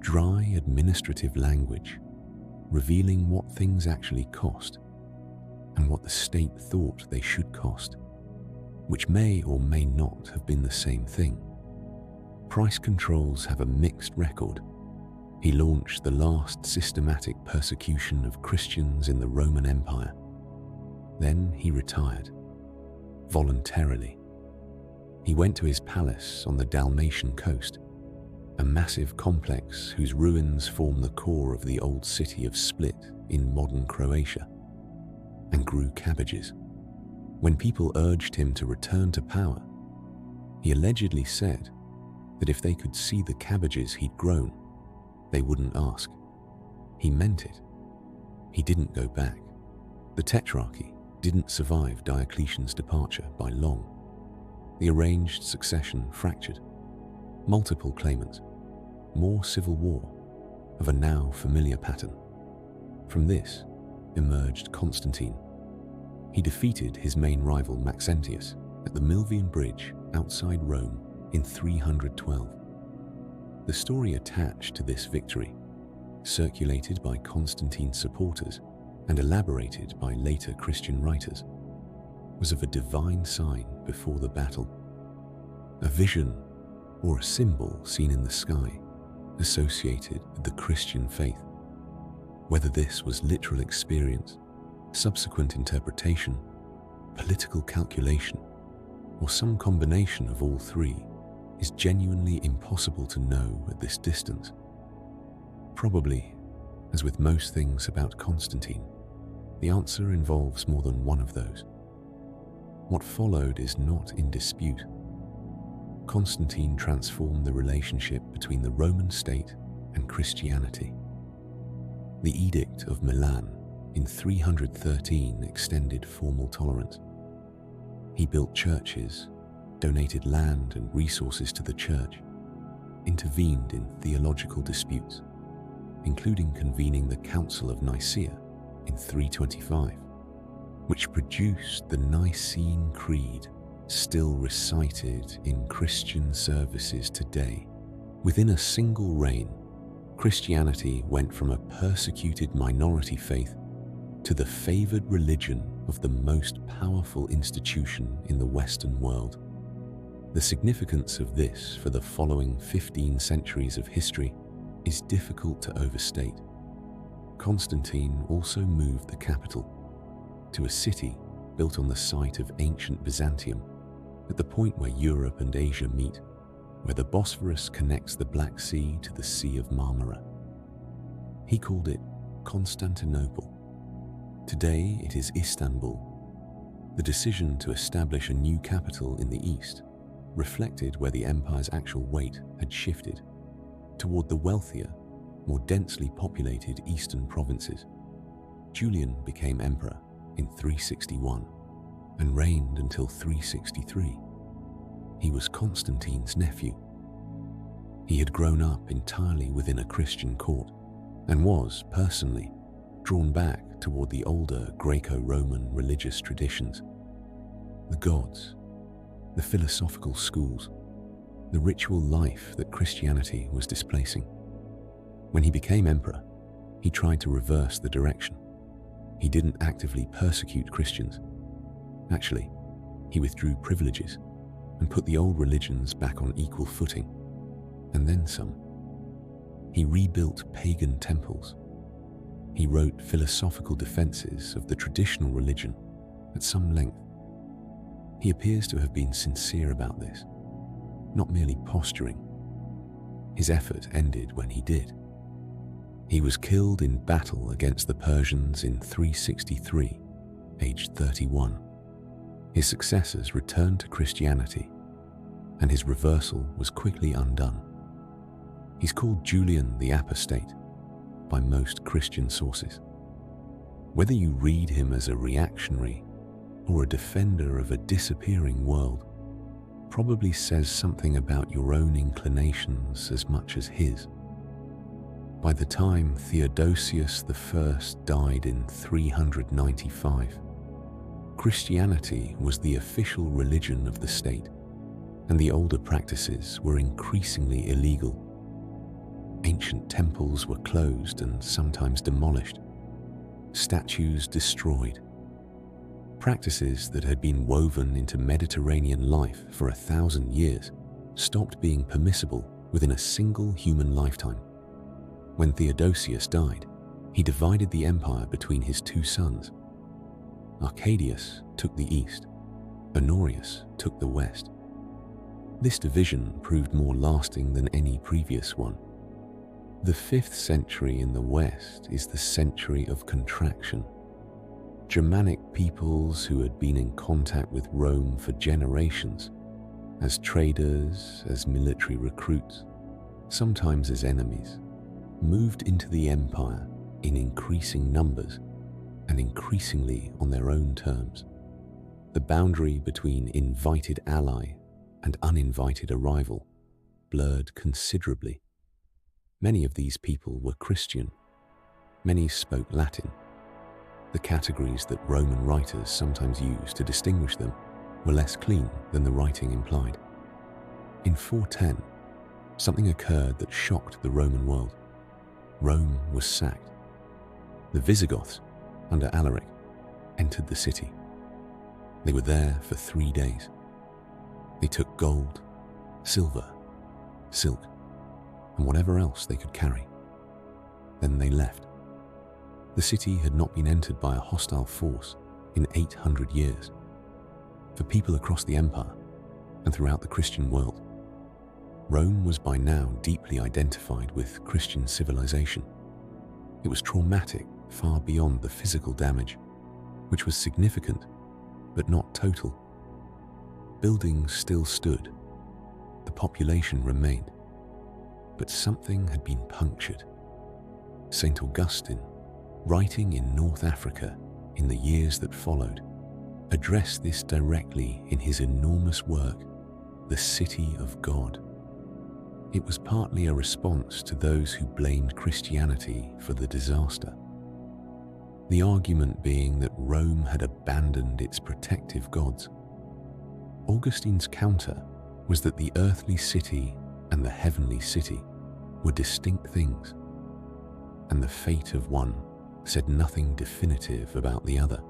Dry administrative language, revealing what things actually cost and what the state thought they should cost, which may or may not have been the same thing. Price controls have a mixed record. He launched the last systematic persecution of Christians in the Roman Empire. Then he retired, voluntarily. He went to his palace on the Dalmatian coast, a massive complex whose ruins form the core of the old city of Split in modern Croatia, and grew cabbages. When people urged him to return to power, he allegedly said that if they could see the cabbages he'd grown, they wouldn't ask. He meant it. He didn't go back. The Tetrarchy didn't survive Diocletian's departure by long. The arranged succession fractured. Multiple claimants, more civil war of a now familiar pattern. From this emerged Constantine. He defeated his main rival Maxentius at the Milvian Bridge outside Rome in 312. The story attached to this victory, circulated by Constantine's supporters and elaborated by later Christian writers, was of a divine sign before the battle, a vision or a symbol seen in the sky associated with the Christian faith. Whether this was literal experience, subsequent interpretation, political calculation, or some combination of all three is genuinely impossible to know at this distance. Probably, as with most things about Constantine, the answer involves more than one of those. What followed is not in dispute. Constantine transformed the relationship between the Roman state and Christianity. The Edict of Milan in 313 extended formal tolerance. He built churches, donated land and resources to the church, intervened in theological disputes, including convening the Council of Nicaea in 325, which produced the Nicene Creed, still recited in Christian services today. Within a single reign, Christianity went from a persecuted minority faith to the favored religion of the most powerful institution in the Western world. The significance of this for the following 15 centuries of history is difficult to overstate. Constantine also moved the capital to a city built on the site of ancient Byzantium, at the point where Europe and Asia meet, where the Bosphorus connects the Black Sea to the Sea of Marmara. He called it Constantinople. Today it is Istanbul. The decision to establish a new capital in the east reflected where the empire's actual weight had shifted, toward the wealthier, more densely populated eastern provinces. Julian became emperor in 361 and reigned until 363. He was Constantine's nephew. He had grown up entirely within a Christian court and was, personally, drawn back toward the older Greco-Roman religious traditions. The gods, the philosophical schools, the ritual life that Christianity was displacing. When he became emperor, he tried to reverse the direction. He didn't actively persecute Christians. Actually, he withdrew privileges and put the old religions back on equal footing, and then some. He rebuilt pagan temples. He wrote philosophical defenses of the traditional religion at some length. He appears to have been sincere about this, not merely posturing. His effort ended when he did. He was killed in battle against the Persians in 363, aged 31. His successors returned to Christianity, and his reversal was quickly undone. He's called Julian the Apostate by most Christian sources. Whether you read him as a reactionary or a defender of a disappearing world probably says something about your own inclinations as much as his. By the time Theodosius I died in 395, Christianity was the official religion of the state, and the older practices were increasingly illegal. Ancient temples were closed and sometimes demolished, statues destroyed. Practices that had been woven into Mediterranean life for 1,000 years stopped being permissible within a single human lifetime. When Theodosius died, he divided the empire between his two sons. Arcadius took the east, Honorius took the west. This division proved more lasting than any previous one. The 5th century in the West is the century of contraction. Germanic peoples who had been in contact with Rome for generations, as traders, as military recruits, sometimes as enemies, moved into the empire in increasing numbers and increasingly on their own terms. The boundary between invited ally and uninvited arrival blurred considerably. Many of these people were Christian. Many spoke Latin. The categories that Roman writers sometimes used to distinguish them were less clean than the writing implied. In 410, something occurred that shocked the Roman world. Rome was sacked. The Visigoths, under Alaric, entered the city. They were there for 3 days. They took gold, silver, silk, and whatever else they could carry. Then they left. The city had not been entered by a hostile force in 800 years. For people across the empire and throughout the Christian world, Rome was by now deeply identified with Christian civilization. It was traumatic far beyond the physical damage, which was significant but not total. Buildings still stood. The population remained. But something had been punctured. St. Augustine, writing in North Africa in the years that followed, addressed this directly in his enormous work, The City of God. It was partly a response to those who blamed Christianity for the disaster. The argument being that Rome had abandoned its protective gods. Augustine's counter was that the earthly city and the heavenly city were distinct things, and the fate of one said nothing definitive about the other.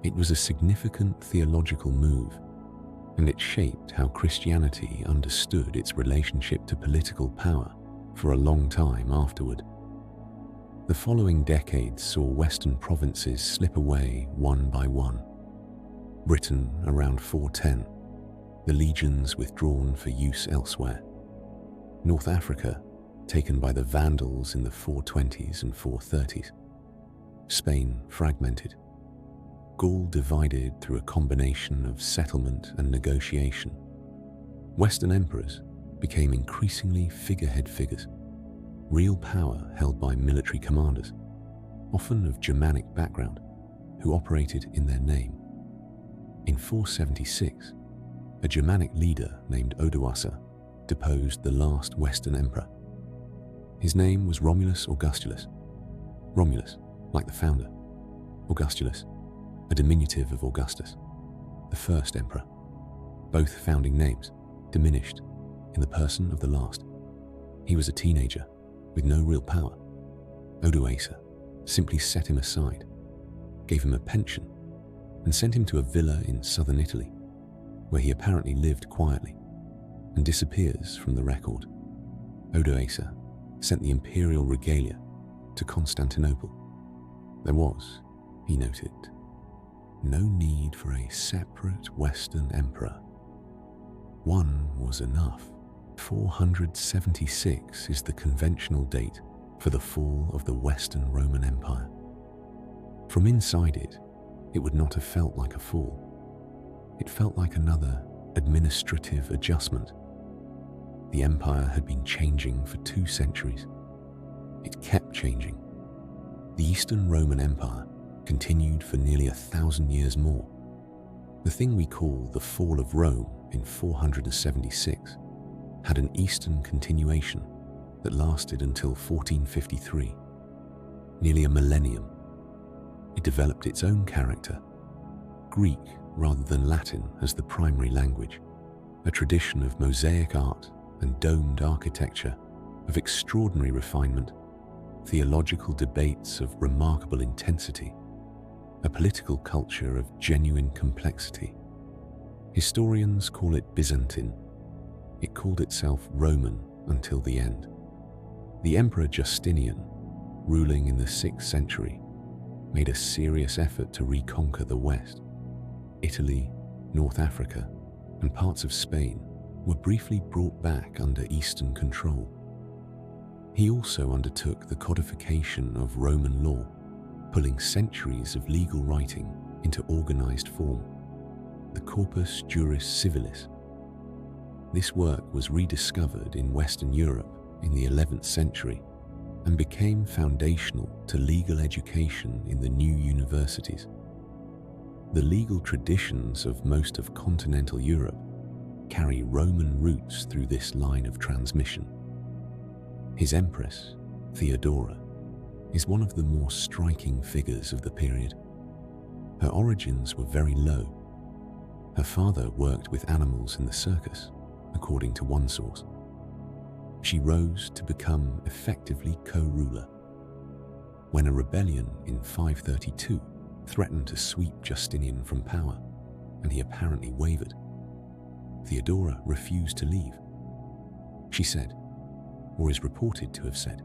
It was a significant theological move, and it shaped how Christianity understood its relationship to political power for a long time afterward. The following decades saw Western provinces slip away one by one. Britain around 410, the legions withdrawn for use elsewhere. North Africa taken by the Vandals in the 420s and 430s. Spain fragmented. Gaul divided through a combination of settlement and negotiation. Western emperors became increasingly figurehead figures, real power held by military commanders, often of Germanic background, who operated in their name. In 476, a Germanic leader named Odoacer deposed the last Western emperor. His name was Romulus Augustulus. Romulus, like the founder. Augustulus, a diminutive of Augustus, the first emperor. Both founding names diminished in the person of the last. He was a teenager with no real power. Odoacer simply set him aside, gave him a pension, and sent him to a villa in southern Italy, where he apparently lived quietly and disappears from the record. Odoacer sent the imperial regalia to Constantinople. There was, he noted, no need for a separate Western emperor. One was enough. 476 is the conventional date for the fall of the Western Roman Empire. From inside it, it would not have felt like a fall. It felt like another administrative adjustment. The empire had been changing for 2 centuries. It kept changing. The Eastern Roman Empire continued for nearly 1,000 years more. The thing we call the fall of Rome in 476 had an Eastern continuation that lasted until 1453, nearly a millennium. It developed its own character, Greek rather than Latin as the primary language, a tradition of mosaic art and domed architecture of extraordinary refinement, theological debates of remarkable intensity, a political culture of genuine complexity. Historians call it Byzantine. It called itself Roman until the end. The Emperor Justinian, ruling in the 6th century, made a serious effort to reconquer the West. Italy, North Africa, and parts of Spain were briefly brought back under Eastern control. He also undertook the codification of Roman law, pulling centuries of legal writing into organized form, the Corpus Juris Civilis. This work was rediscovered in Western Europe in the 11th century and became foundational to legal education in the new universities. The legal traditions of most of continental Europe carry Roman roots through this line of transmission. His empress, Theodora, is one of the more striking figures of the period. Her origins were very low. Her father worked with animals in the circus, according to one source. She rose to become effectively co-ruler. When a rebellion in 532 threatened to sweep Justinian from power, and he apparently wavered, Theodora refused to leave. She said, or is reported to have said,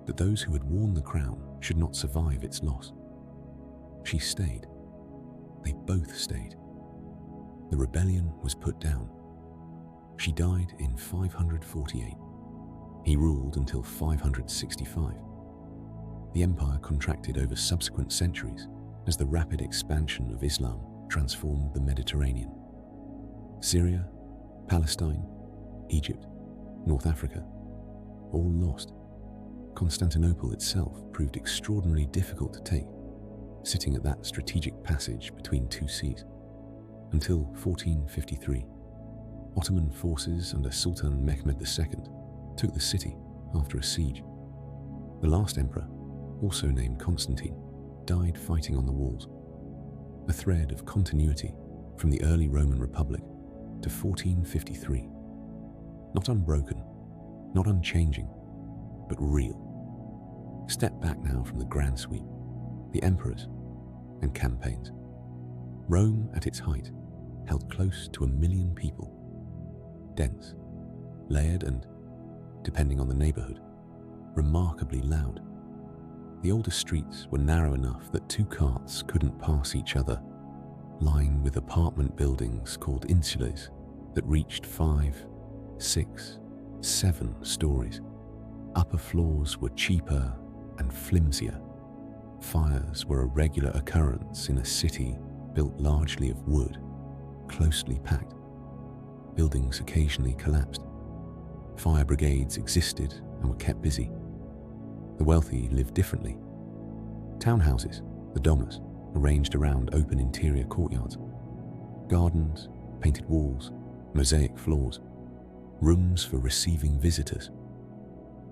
that those who had worn the crown should not survive its loss. She stayed. They both stayed. The rebellion was put down. She died in 548. He ruled until 565. The empire contracted over subsequent centuries as the rapid expansion of Islam transformed the Mediterranean. Syria, Palestine, Egypt, North Africa, all lost. Constantinople itself proved extraordinarily difficult to take, sitting at that strategic passage between two seas. Until 1453, Ottoman forces under Sultan Mehmed II took the city after a siege. The last emperor, also named Constantine, died fighting on the walls. A thread of continuity from the early Roman Republic to 1453. Not unbroken, not unchanging, but real. Step back now from the grand sweep, the emperors and campaigns. Rome at its height held close to 1 million people. Dense, layered and, depending on the neighborhood, remarkably loud. The older streets were narrow enough that two carts couldn't pass each other, lined with apartment buildings called insulas that reached 5, 6, 7 stories. Upper floors were cheaper and flimsier. Fires were a regular occurrence in a city built largely of wood, closely packed. Buildings occasionally collapsed. Fire brigades existed and were kept busy. The wealthy lived differently. Townhouses, the domus, arranged around open interior courtyards. Gardens, painted walls, mosaic floors. Rooms for receiving visitors.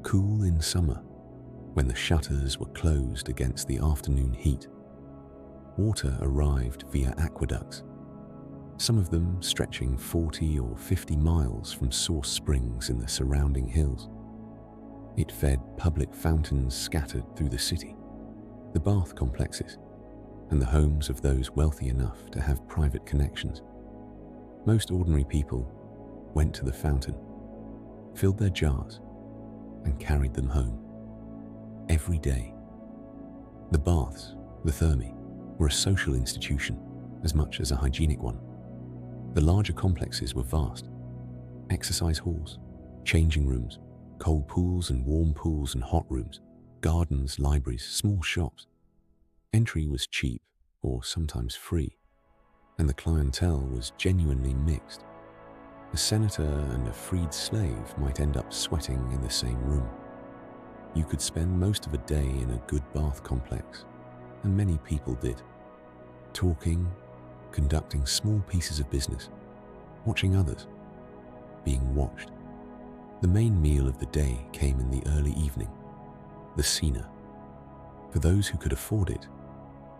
Cool in summer, when the shutters were closed against the afternoon heat. Water arrived via aqueducts, some of them stretching 40 or 50 miles from source springs in the surrounding hills. It fed public fountains scattered through the city, the bath complexes, and the homes of those wealthy enough to have private connections. Most ordinary people went to the fountain, filled their jars, and carried them home. Every day. The baths, the thermae, were a social institution as much as a hygienic one. The larger complexes were vast. Exercise halls, changing rooms, cold pools and warm pools and hot rooms, gardens, libraries, small shops. Entry was cheap or sometimes free, and the clientele was genuinely mixed. A senator and a freed slave might end up sweating in the same room. You could spend most of a day in a good bath complex, and many people did, talking, conducting small pieces of business, watching others, being watched. The main meal of the day came in the early evening, the cena. For those who could afford it,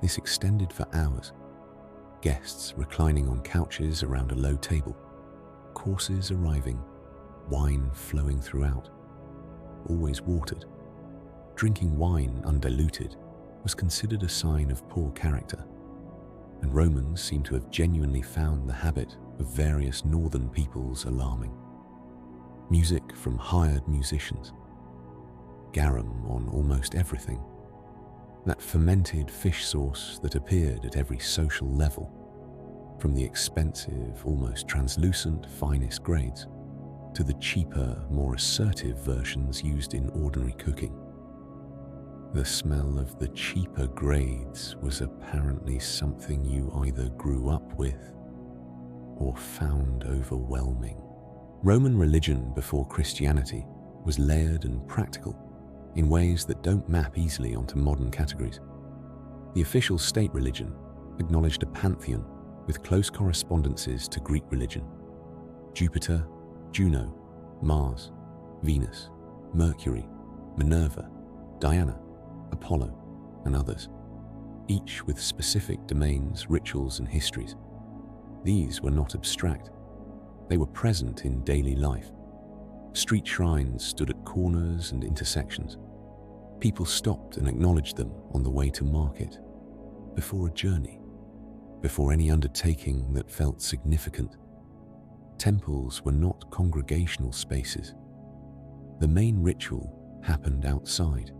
this extended for hours. Guests reclining on couches around a low table, courses arriving, wine flowing throughout, always watered. Drinking wine undiluted was considered a sign of poor character, and Romans seem to have genuinely found the habit of various northern peoples alarming. Music from hired musicians, garum on almost everything, that fermented fish sauce that appeared at every social level, from the expensive, almost translucent finest grades to the cheaper, more assertive versions used in ordinary cooking. The smell of the cheaper grades was apparently something you either grew up with or found overwhelming. Roman religion before Christianity was layered and practical, in ways that don't map easily onto modern categories. The official state religion acknowledged a pantheon with close correspondences to Greek religion: Jupiter, Juno, Mars, Venus, Mercury, Minerva, Diana, Apollo, and others, each with specific domains, rituals, and histories. These were not abstract. They were present in daily life. Street shrines stood at corners and intersections. People stopped and acknowledged them on the way to market, before a journey, before any undertaking that felt significant. Temples were not congregational spaces. The main ritual happened outside,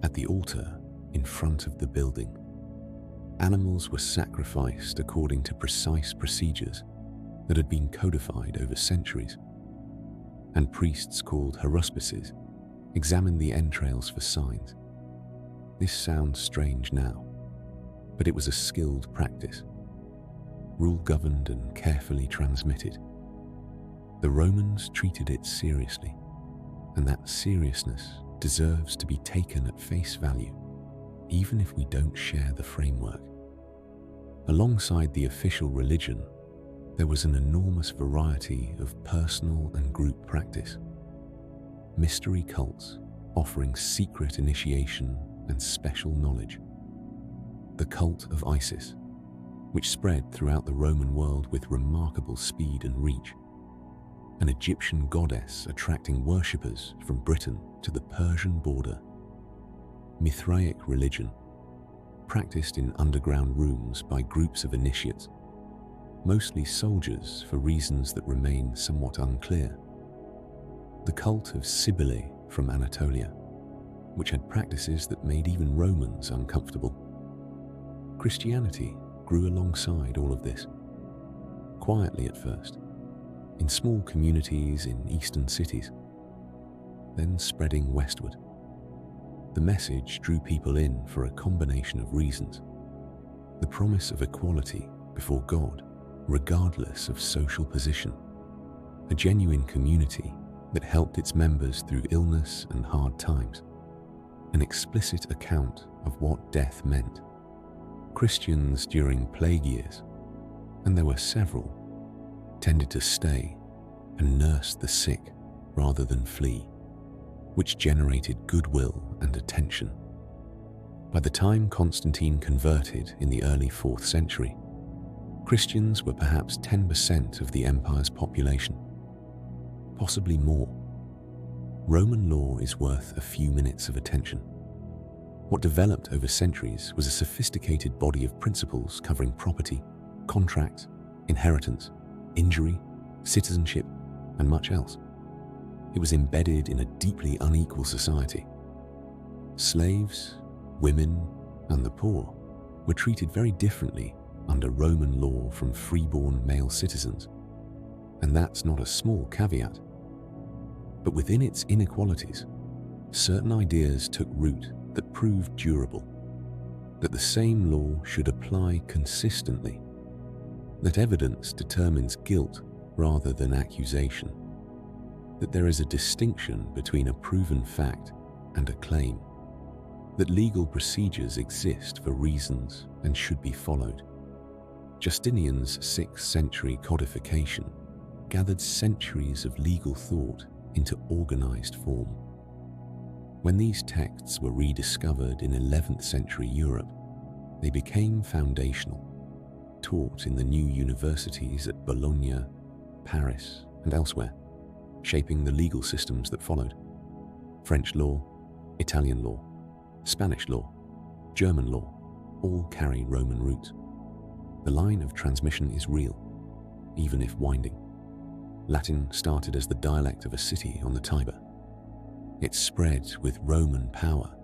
at the altar in front of the building. Animals were sacrificed according to precise procedures that had been codified over centuries, and priests called haruspices examined the entrails for signs. This sounds strange now, but it was a skilled practice, rule-governed and carefully transmitted. The Romans treated it seriously, and that seriousness deserves to be taken at face value, even if we don't share the framework. Alongside the official religion, there was an enormous variety of personal and group practice. Mystery cults offering secret initiation and special knowledge. The cult of Isis, which spread throughout the Roman world with remarkable speed and reach. An Egyptian goddess attracting worshippers from Britain to the Persian border. Mithraic religion, practiced in underground rooms by groups of initiates, mostly soldiers for reasons that remain somewhat unclear. The cult of Cybele from Anatolia, which had practices that made even Romans uncomfortable. Christianity grew alongside all of this, quietly at first, in small communities in eastern cities, then spreading westward. The message drew people in for a combination of reasons. The promise of equality before God, regardless of social position. A genuine community that helped its members through illness and hard times. An explicit account of what death meant. Christians during plague years, and there were several, tended to stay and nurse the sick rather than flee, which generated goodwill and attention. By the time Constantine converted in the early 4th century, Christians were perhaps 10% of the empire's population, possibly more. Roman law is worth a few minutes of attention. What developed over centuries was a sophisticated body of principles covering property, contract, inheritance, injury, citizenship, and much else. It was embedded in a deeply unequal society. Slaves, women, and the poor were treated very differently under Roman law from freeborn male citizens. And that's not a small caveat. But within its inequalities, certain ideas took root that proved durable, that the same law should apply consistently, that evidence determines guilt rather than accusation, that there is a distinction between a proven fact and a claim, that legal procedures exist for reasons and should be followed. Justinian's 6th century codification gathered centuries of legal thought into organized form. When these texts were rediscovered in 11th century Europe, they became foundational, taught in the new universities at Bologna, Paris, and elsewhere, shaping the legal systems that followed. French law, Italian law, Spanish law, German law, all carry Roman roots. The line of transmission is real, even if winding. Latin started as the dialect of a city on the Tiber. It spread with Roman power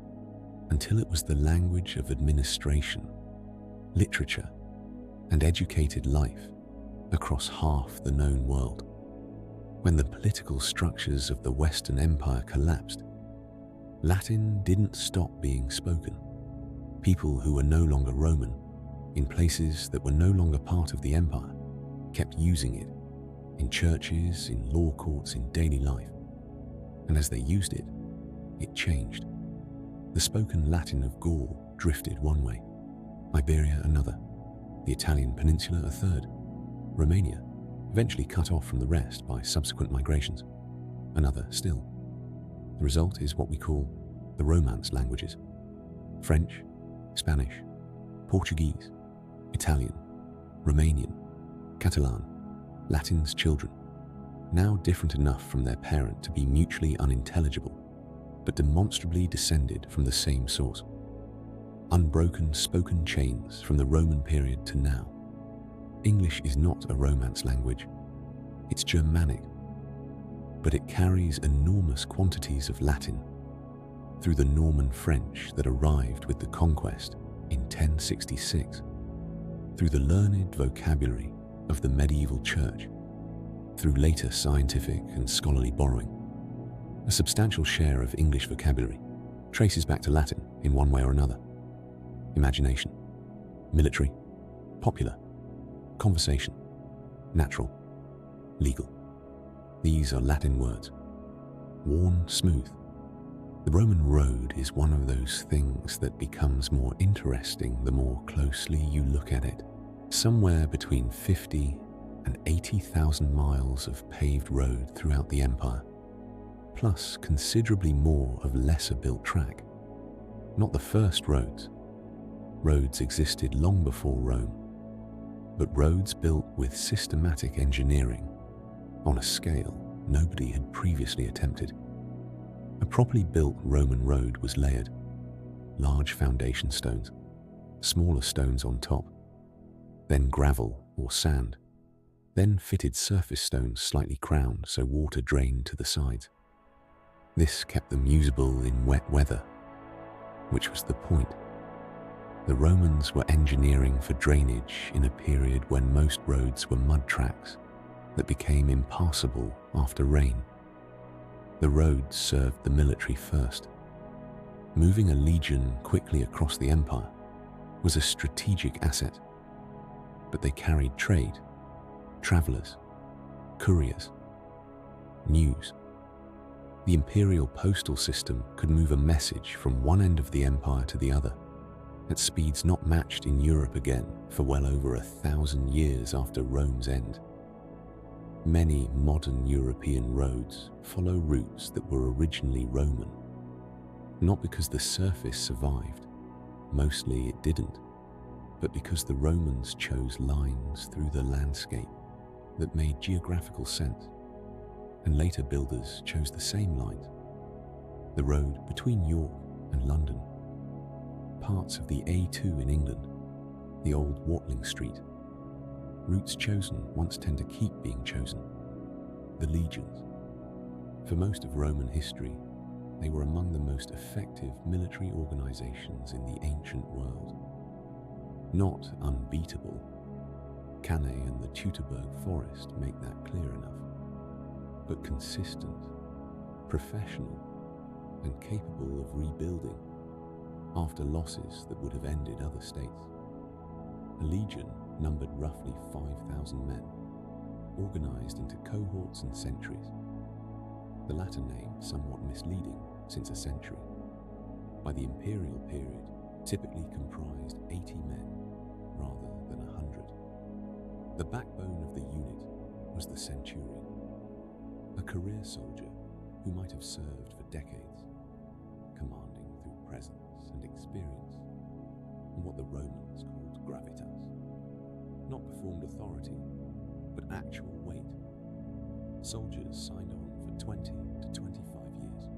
until it was the language of administration, literature, and educated life across half the known world. When the political structures of the Western Empire collapsed, Latin didn't stop being spoken. People who were no longer Roman, in places that were no longer part of the empire, kept using it, in churches, in law courts, in daily life. And as they used it, it changed. The spoken Latin of Gaul drifted one way, Iberia another, the Italian peninsula a third, Romania, eventually cut off from the rest by subsequent migrations, another still. The result is what we call the Romance languages: French, Spanish, Portuguese, Italian, Romanian, Catalan, Latin's children, now different enough from their parent to be mutually unintelligible, but demonstrably descended from the same source. Unbroken spoken chains from the Roman period to now. English is not a Romance language, it's Germanic, but it carries enormous quantities of Latin through the Norman French that arrived with the conquest in 1066, through the learned vocabulary of the medieval church, through later scientific and scholarly borrowing. A substantial share of English vocabulary traces back to Latin in one way or another. Imagination, military, popular, conversation, natural, legal. These are Latin words. Worn smooth. The Roman road is one of those things that becomes more interesting the more closely you look at it. Somewhere between 50 and 80,000 miles of paved road throughout the empire, plus considerably more of lesser built track. Not the first roads. Roads existed long before Rome, but roads built with systematic engineering on a scale nobody had previously attempted. A properly built Roman road was layered, large foundation stones, smaller stones on top, then gravel or sand, then fitted surface stones slightly crowned so water drained to the sides. This kept them usable in wet weather, which was the point. The Romans were engineering for drainage in a period when most roads were mud tracks that became impassable after rain. The roads served the military first. Moving a legion quickly across the empire was a strategic asset, but they carried trade, travelers, couriers, news. The imperial postal system could move a message from one end of the empire to the other at speeds not matched in Europe again for well over 1,000 years after Rome's end. Many modern European roads follow routes that were originally Roman, not because the surface survived, mostly it didn't, but because the Romans chose lines through the landscape that made geographical sense, and later builders chose the same lines. The road between York and London, parts of the A2 in England, the old Watling Street. Routes chosen once tend to keep being chosen. The legions. For most of Roman history, they were among the most effective military organizations in the ancient world. Not unbeatable. Cannae and the Teutoburg Forest make that clear enough. But consistent, professional, and capable of rebuilding after losses that would have ended other states. A legion numbered roughly 5,000 men, organized into cohorts and centuries. The latter name somewhat misleading, since a century, by the imperial period, typically comprised 80 men rather than 100. The backbone of the unit was the centurion, a career soldier who might have served for decades, commanding through presence and experience, and what the Romans called gravitas. Not performed authority, but actual weight. Soldiers signed on for 20 to 25 years.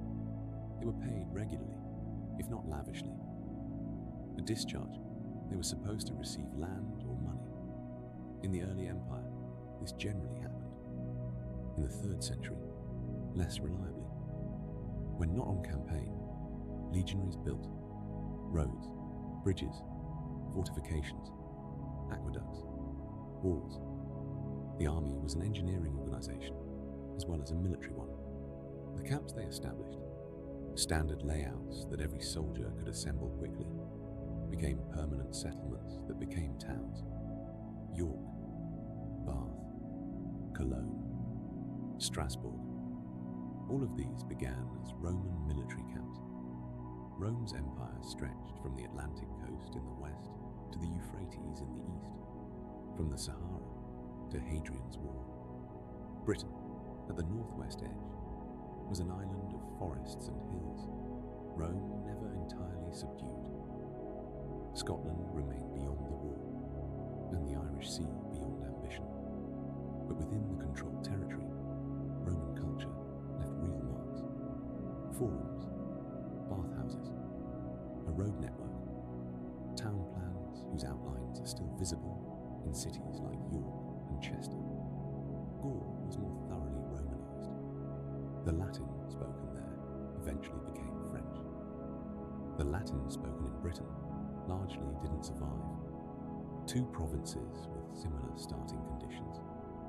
They were paid regularly, if not lavishly. At discharge, they were supposed to receive land or money. In the early empire, this generally happened. In the 3rd century, less reliably. When not on campaign, legionaries built roads, bridges, fortifications, aqueducts, walls. The army was an engineering organization, as well as a military one. The camps they established, standard layouts that every soldier could assemble quickly, became permanent settlements that became towns. York, Bath, Cologne, Strasbourg, All of these began as Roman military camps. Rome's empire stretched from the Atlantic coast in the west to the Euphrates in the east, from the Sahara to Hadrian's Wall. Britain, at the northwest edge, was an island of forests and hills, Rome never entirely subdued. Scotland remained beyond the wall, and the Irish Sea beyond ambition. But within the controlled territory, Roman culture left real marks. Forums, bathhouses, a road network, town plans whose outlines are still visible in cities like York and Chester. Gaul was more thoroughly Romanized. The Latin spoken there eventually became French. The Latin spoken in Britain largely didn't survive. Two provinces with similar starting conditions,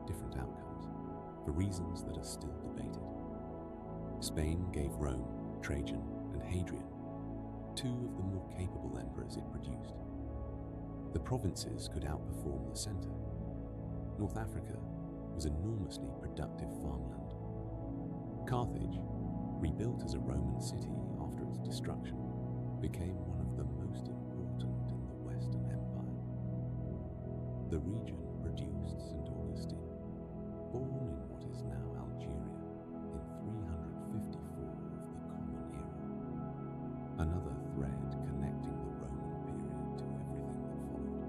different outcomes, for reasons that are still debated. Spain gave Rome, Trajan, and Hadrian, two of the more capable emperors it produced. The provinces could outperform the centre. North Africa was enormously productive farmland. Carthage, rebuilt as a Roman city after its destruction, became one of the most important in the Western Empire. The region produced St. Augustine, born in what is now Algeria in 354 of the Common Era. Another thread connecting the Roman period to everything that followed.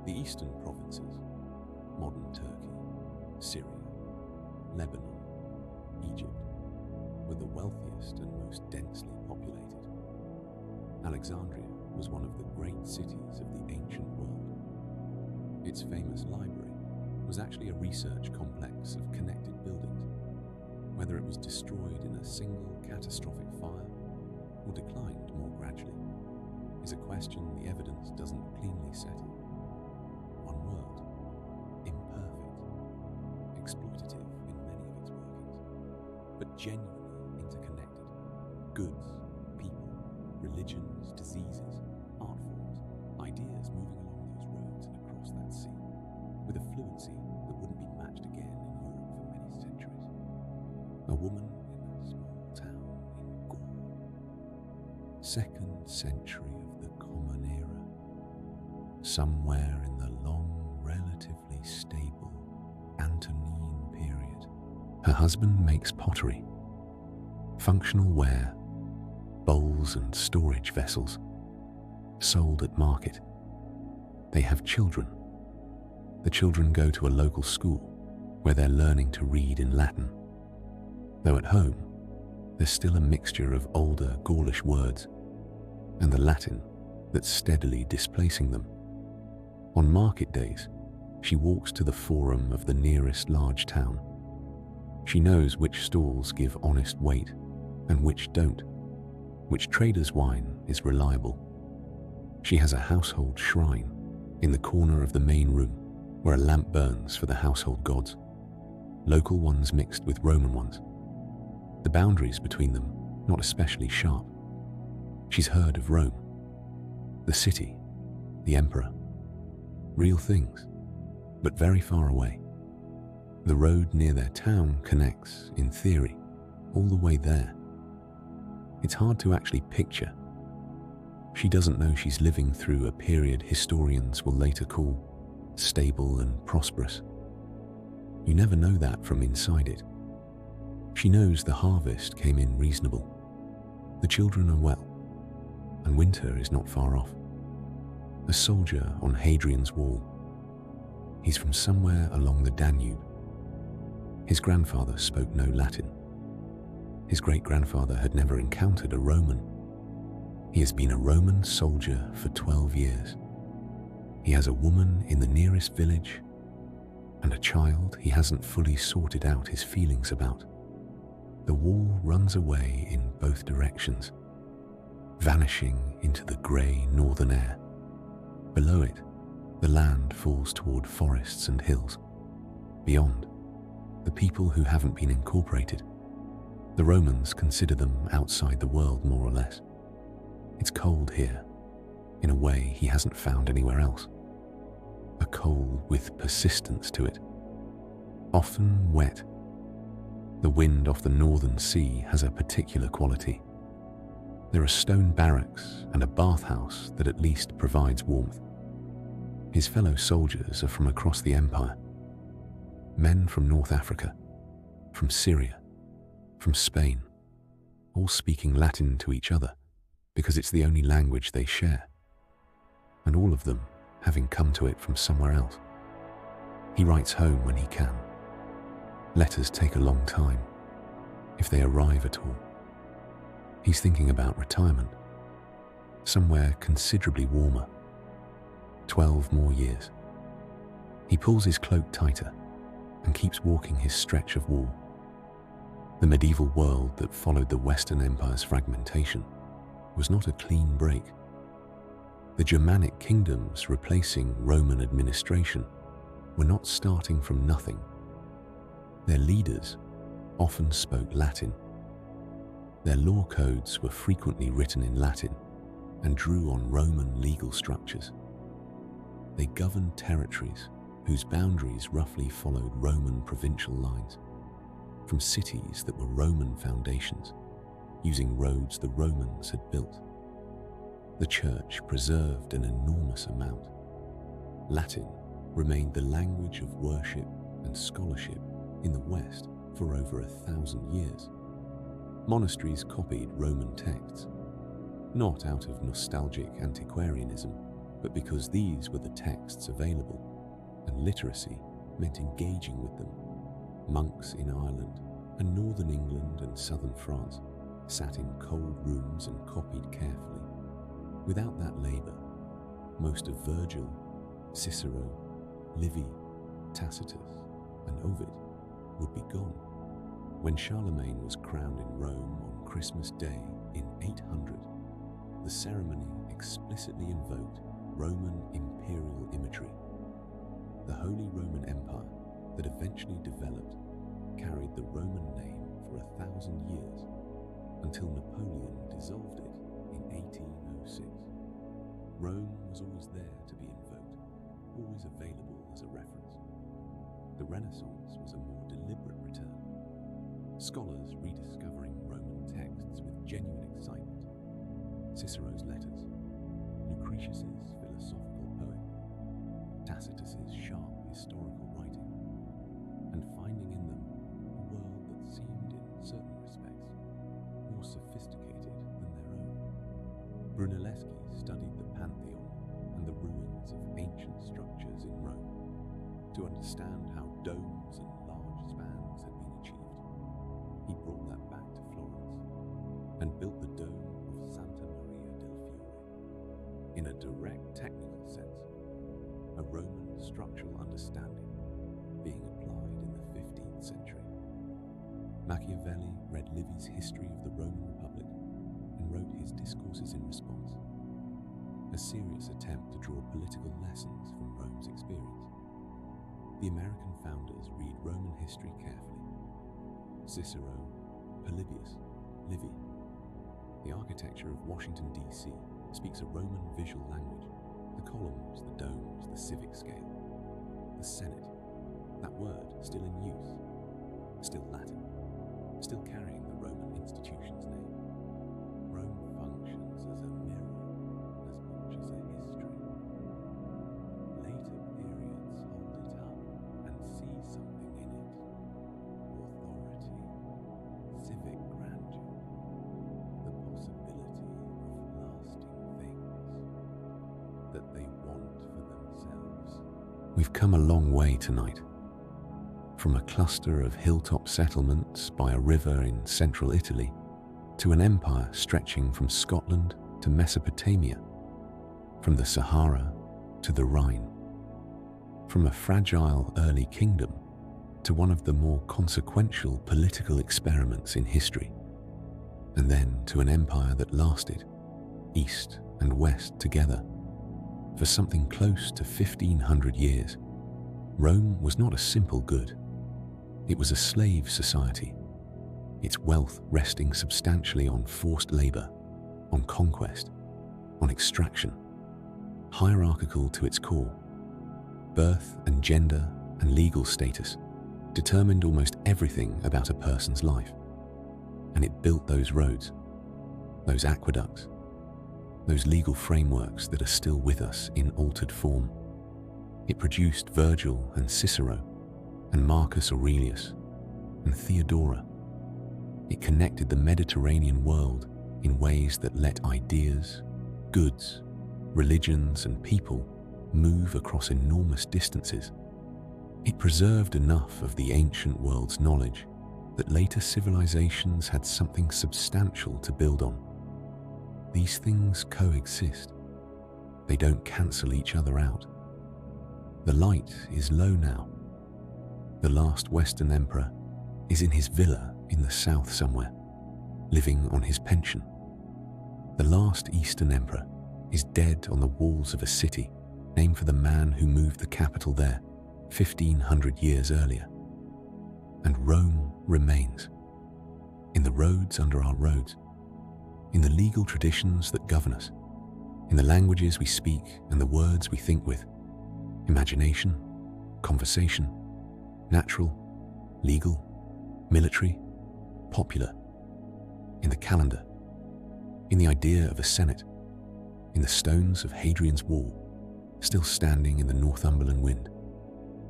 The eastern provinces, modern Turkey, Syria, Lebanon, Egypt, were the wealthiest and most densely populated. Alexandria was one of the great cities of the ancient world. Its famous library was actually a research complex of connected buildings. Whether it was destroyed in a single catastrophic fire or declined more gradually is a question the evidence doesn't cleanly settle. One word: imperfect, exploitative in many of its workings, but genuinely interconnected. Goods, people, religions, diseases, art forms, ideas moving along those roads and across that sea, with a fluency that wouldn't be matched again in Europe for many centuries. A woman in a small town in Gaul. 2nd century of the Common Era. Somewhere in the long, relatively stable Antonine period, her husband makes pottery, functional ware, bowls and storage vessels, sold at market. They have children. The children go to a local school where they're learning to read in Latin. Though at home, there's still a mixture of older Gaulish words and the Latin that's steadily displacing them. On market days, she walks to the forum of the nearest large town. She knows which stalls give honest weight and which don't, which trader's wine is reliable. She has a household shrine in the corner of the main room where a lamp burns for the household gods, local ones mixed with Roman ones. The boundaries between them not especially sharp. She's heard of Rome, the city, the emperor, real things, but very far away. The road near their town connects, in theory, all the way there. It's hard to actually picture. She doesn't know she's living through a period historians will later call stable and prosperous. You never know that from inside it. She knows the harvest came in reasonable. The children are well, and winter is not far off. A soldier on Hadrian's Wall. He's from somewhere along the Danube. His grandfather spoke no Latin. His great-grandfather had never encountered a Roman. He has been a Roman soldier for 12 years. He has a woman in the nearest village and a child he hasn't fully sorted out his feelings about. The wall runs away in both directions, vanishing into the grey northern air. Below it, the land falls toward forests and hills. Beyond, the people who haven't been incorporated. The Romans consider them outside the world, more or less. It's cold here, in a way he hasn't found anywhere else. A cold with persistence to it, often wet, The wind off the northern sea has a particular quality. There are stone barracks and a bathhouse that at least provides warmth. His fellow soldiers are from across the empire. Men from North Africa, from Syria, from Spain, all speaking Latin to each other because it's the only language they share, and all of them having come to it from somewhere else. He writes home when he can. Letters take a long time, if they arrive at all. He's thinking about retirement, somewhere considerably warmer. 12 more years. He pulls his cloak tighter and keeps walking his stretch of wall. The medieval world that followed the Western Empire's fragmentation was not a clean break. The Germanic kingdoms replacing Roman administration were not starting from nothing. Their leaders often spoke Latin. Their law codes were frequently written in Latin and drew on Roman legal structures. They governed territories whose boundaries roughly followed Roman provincial lines, from cities that were Roman foundations, using roads the Romans had built. The church preserved an enormous amount. Latin remained the language of worship and scholarship in the West for over 1,000 years. Monasteries copied Roman texts, not out of nostalgic antiquarianism, but because these were the texts available, and literacy meant engaging with them. Monks in Ireland and northern England and southern France sat in cold rooms and copied carefully. Without that labour, most of Virgil, Cicero, Livy, Tacitus, and Ovid would be gone. When Charlemagne was crowned in Rome on Christmas Day in 800, the ceremony explicitly invoked Roman imperial imagery. The Holy Roman Empire that eventually developed carried the Roman name for 1,000 years until Napoleon dissolved it in 1806. Rome was always there to be invoked, always available as a reference. The Renaissance was a more deliberate return. Scholars rediscovering Roman texts with genuine excitement. Cicero's letters, Lucretius's philosophical poem, Tacitus's sharp historical writing, and finding in them a world that seemed in certain respects more sophisticated than their own. Brunelleschi studied the Pantheon and the ruins of ancient structures in Rome to understand how domes and large spans had been achieved. He brought that back to Florence and built the dome of Santa Maria del Fiore. In a direct technical sense, a Roman structural understanding being applied in the 15th century. Machiavelli read Livy's History of the Roman Republic and wrote his discourses in response, a serious attempt to draw political lessons from Rome's experience. The American founders read Roman history carefully. Cicero, Polybius, Livy. The architecture of Washington, D.C. speaks a Roman visual language. The columns, the domes, the civic scale. The Senate, that word still in use, still Latin, still carrying the Roman institution's name. Rome functions as a mirror as much as a history. Later periods hold it up and see something in it. Authority, civic grandeur, the possibility of lasting things that they want for themselves. We've come a long way tonight. From a cluster of hilltop settlements by a river in central Italy to an empire stretching from Scotland to Mesopotamia, from the Sahara to the Rhine, from a fragile early kingdom to one of the more consequential political experiments in history, and then to an empire that lasted, east and west together, for something close to 1,500 years. Rome was not a simple good. It was a slave society, its wealth resting substantially on forced labor, on conquest, on extraction, hierarchical to its core, birth and gender and legal status, determined almost everything about a person's life. And it built those roads, those aqueducts, those legal frameworks that are still with us in altered form. It produced Virgil and Cicero and Marcus Aurelius and Theodora. It connected the Mediterranean world in ways that let ideas, goods, religions, and people move across enormous distances. It preserved enough of the ancient world's knowledge that later civilizations had something substantial to build on. These things coexist. They don't cancel each other out. The light is low now. The last Western emperor is in his villa in the south somewhere, living on his pension. The last Eastern emperor is dead on the walls of a city named for the man who moved the capital there 1,500 years earlier. And Rome remains, in the roads under our roads, in the legal traditions that govern us, in the languages we speak and the words we think with, imagination, conversation, natural, legal, military, popular, in the calendar, in the idea of a senate, in the stones of Hadrian's Wall, still standing in the Northumberland wind,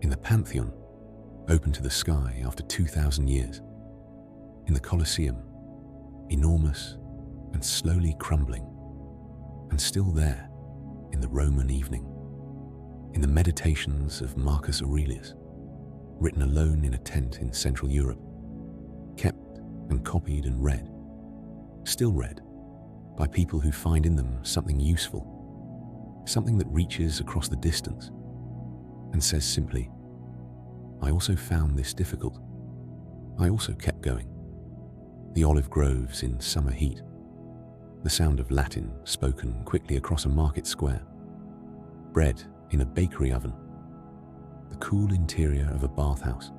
in the Pantheon, open to the sky after 2,000 years, in the Colosseum, enormous and slowly crumbling, and still there in the Roman evening, in the Meditations of Marcus Aurelius, written alone in a tent in Central Europe, kept and copied and read, still read by people who find in them something useful, something that reaches across the distance and says simply, I also found this difficult. I also kept going. The olive groves in summer heat, the sound of Latin spoken quickly across a market square, bread in a bakery oven, the cool interior of a bathhouse,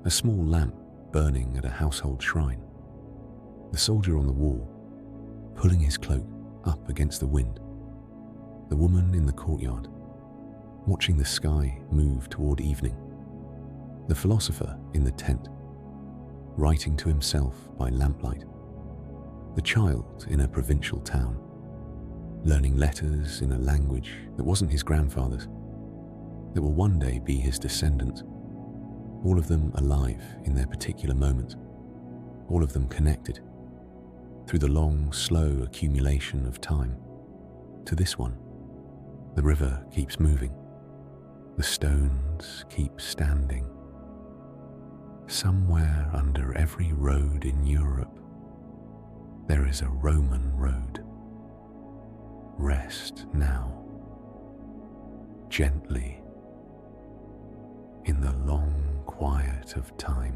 a small lamp burning at a household shrine, the soldier on the wall, pulling his cloak up against the wind, the woman in the courtyard, watching the sky move toward evening, the philosopher in the tent, writing to himself by lamplight, the child in a provincial town, learning letters in a language that wasn't his grandfather's, that will one day be his descendants, all of them alive in their particular moment, all of them connected through the long, slow accumulation of time to this one. The river keeps moving. The stones keep standing. Somewhere under every road in Europe, there is a Roman road. Rest now, gently, in the long quiet of time.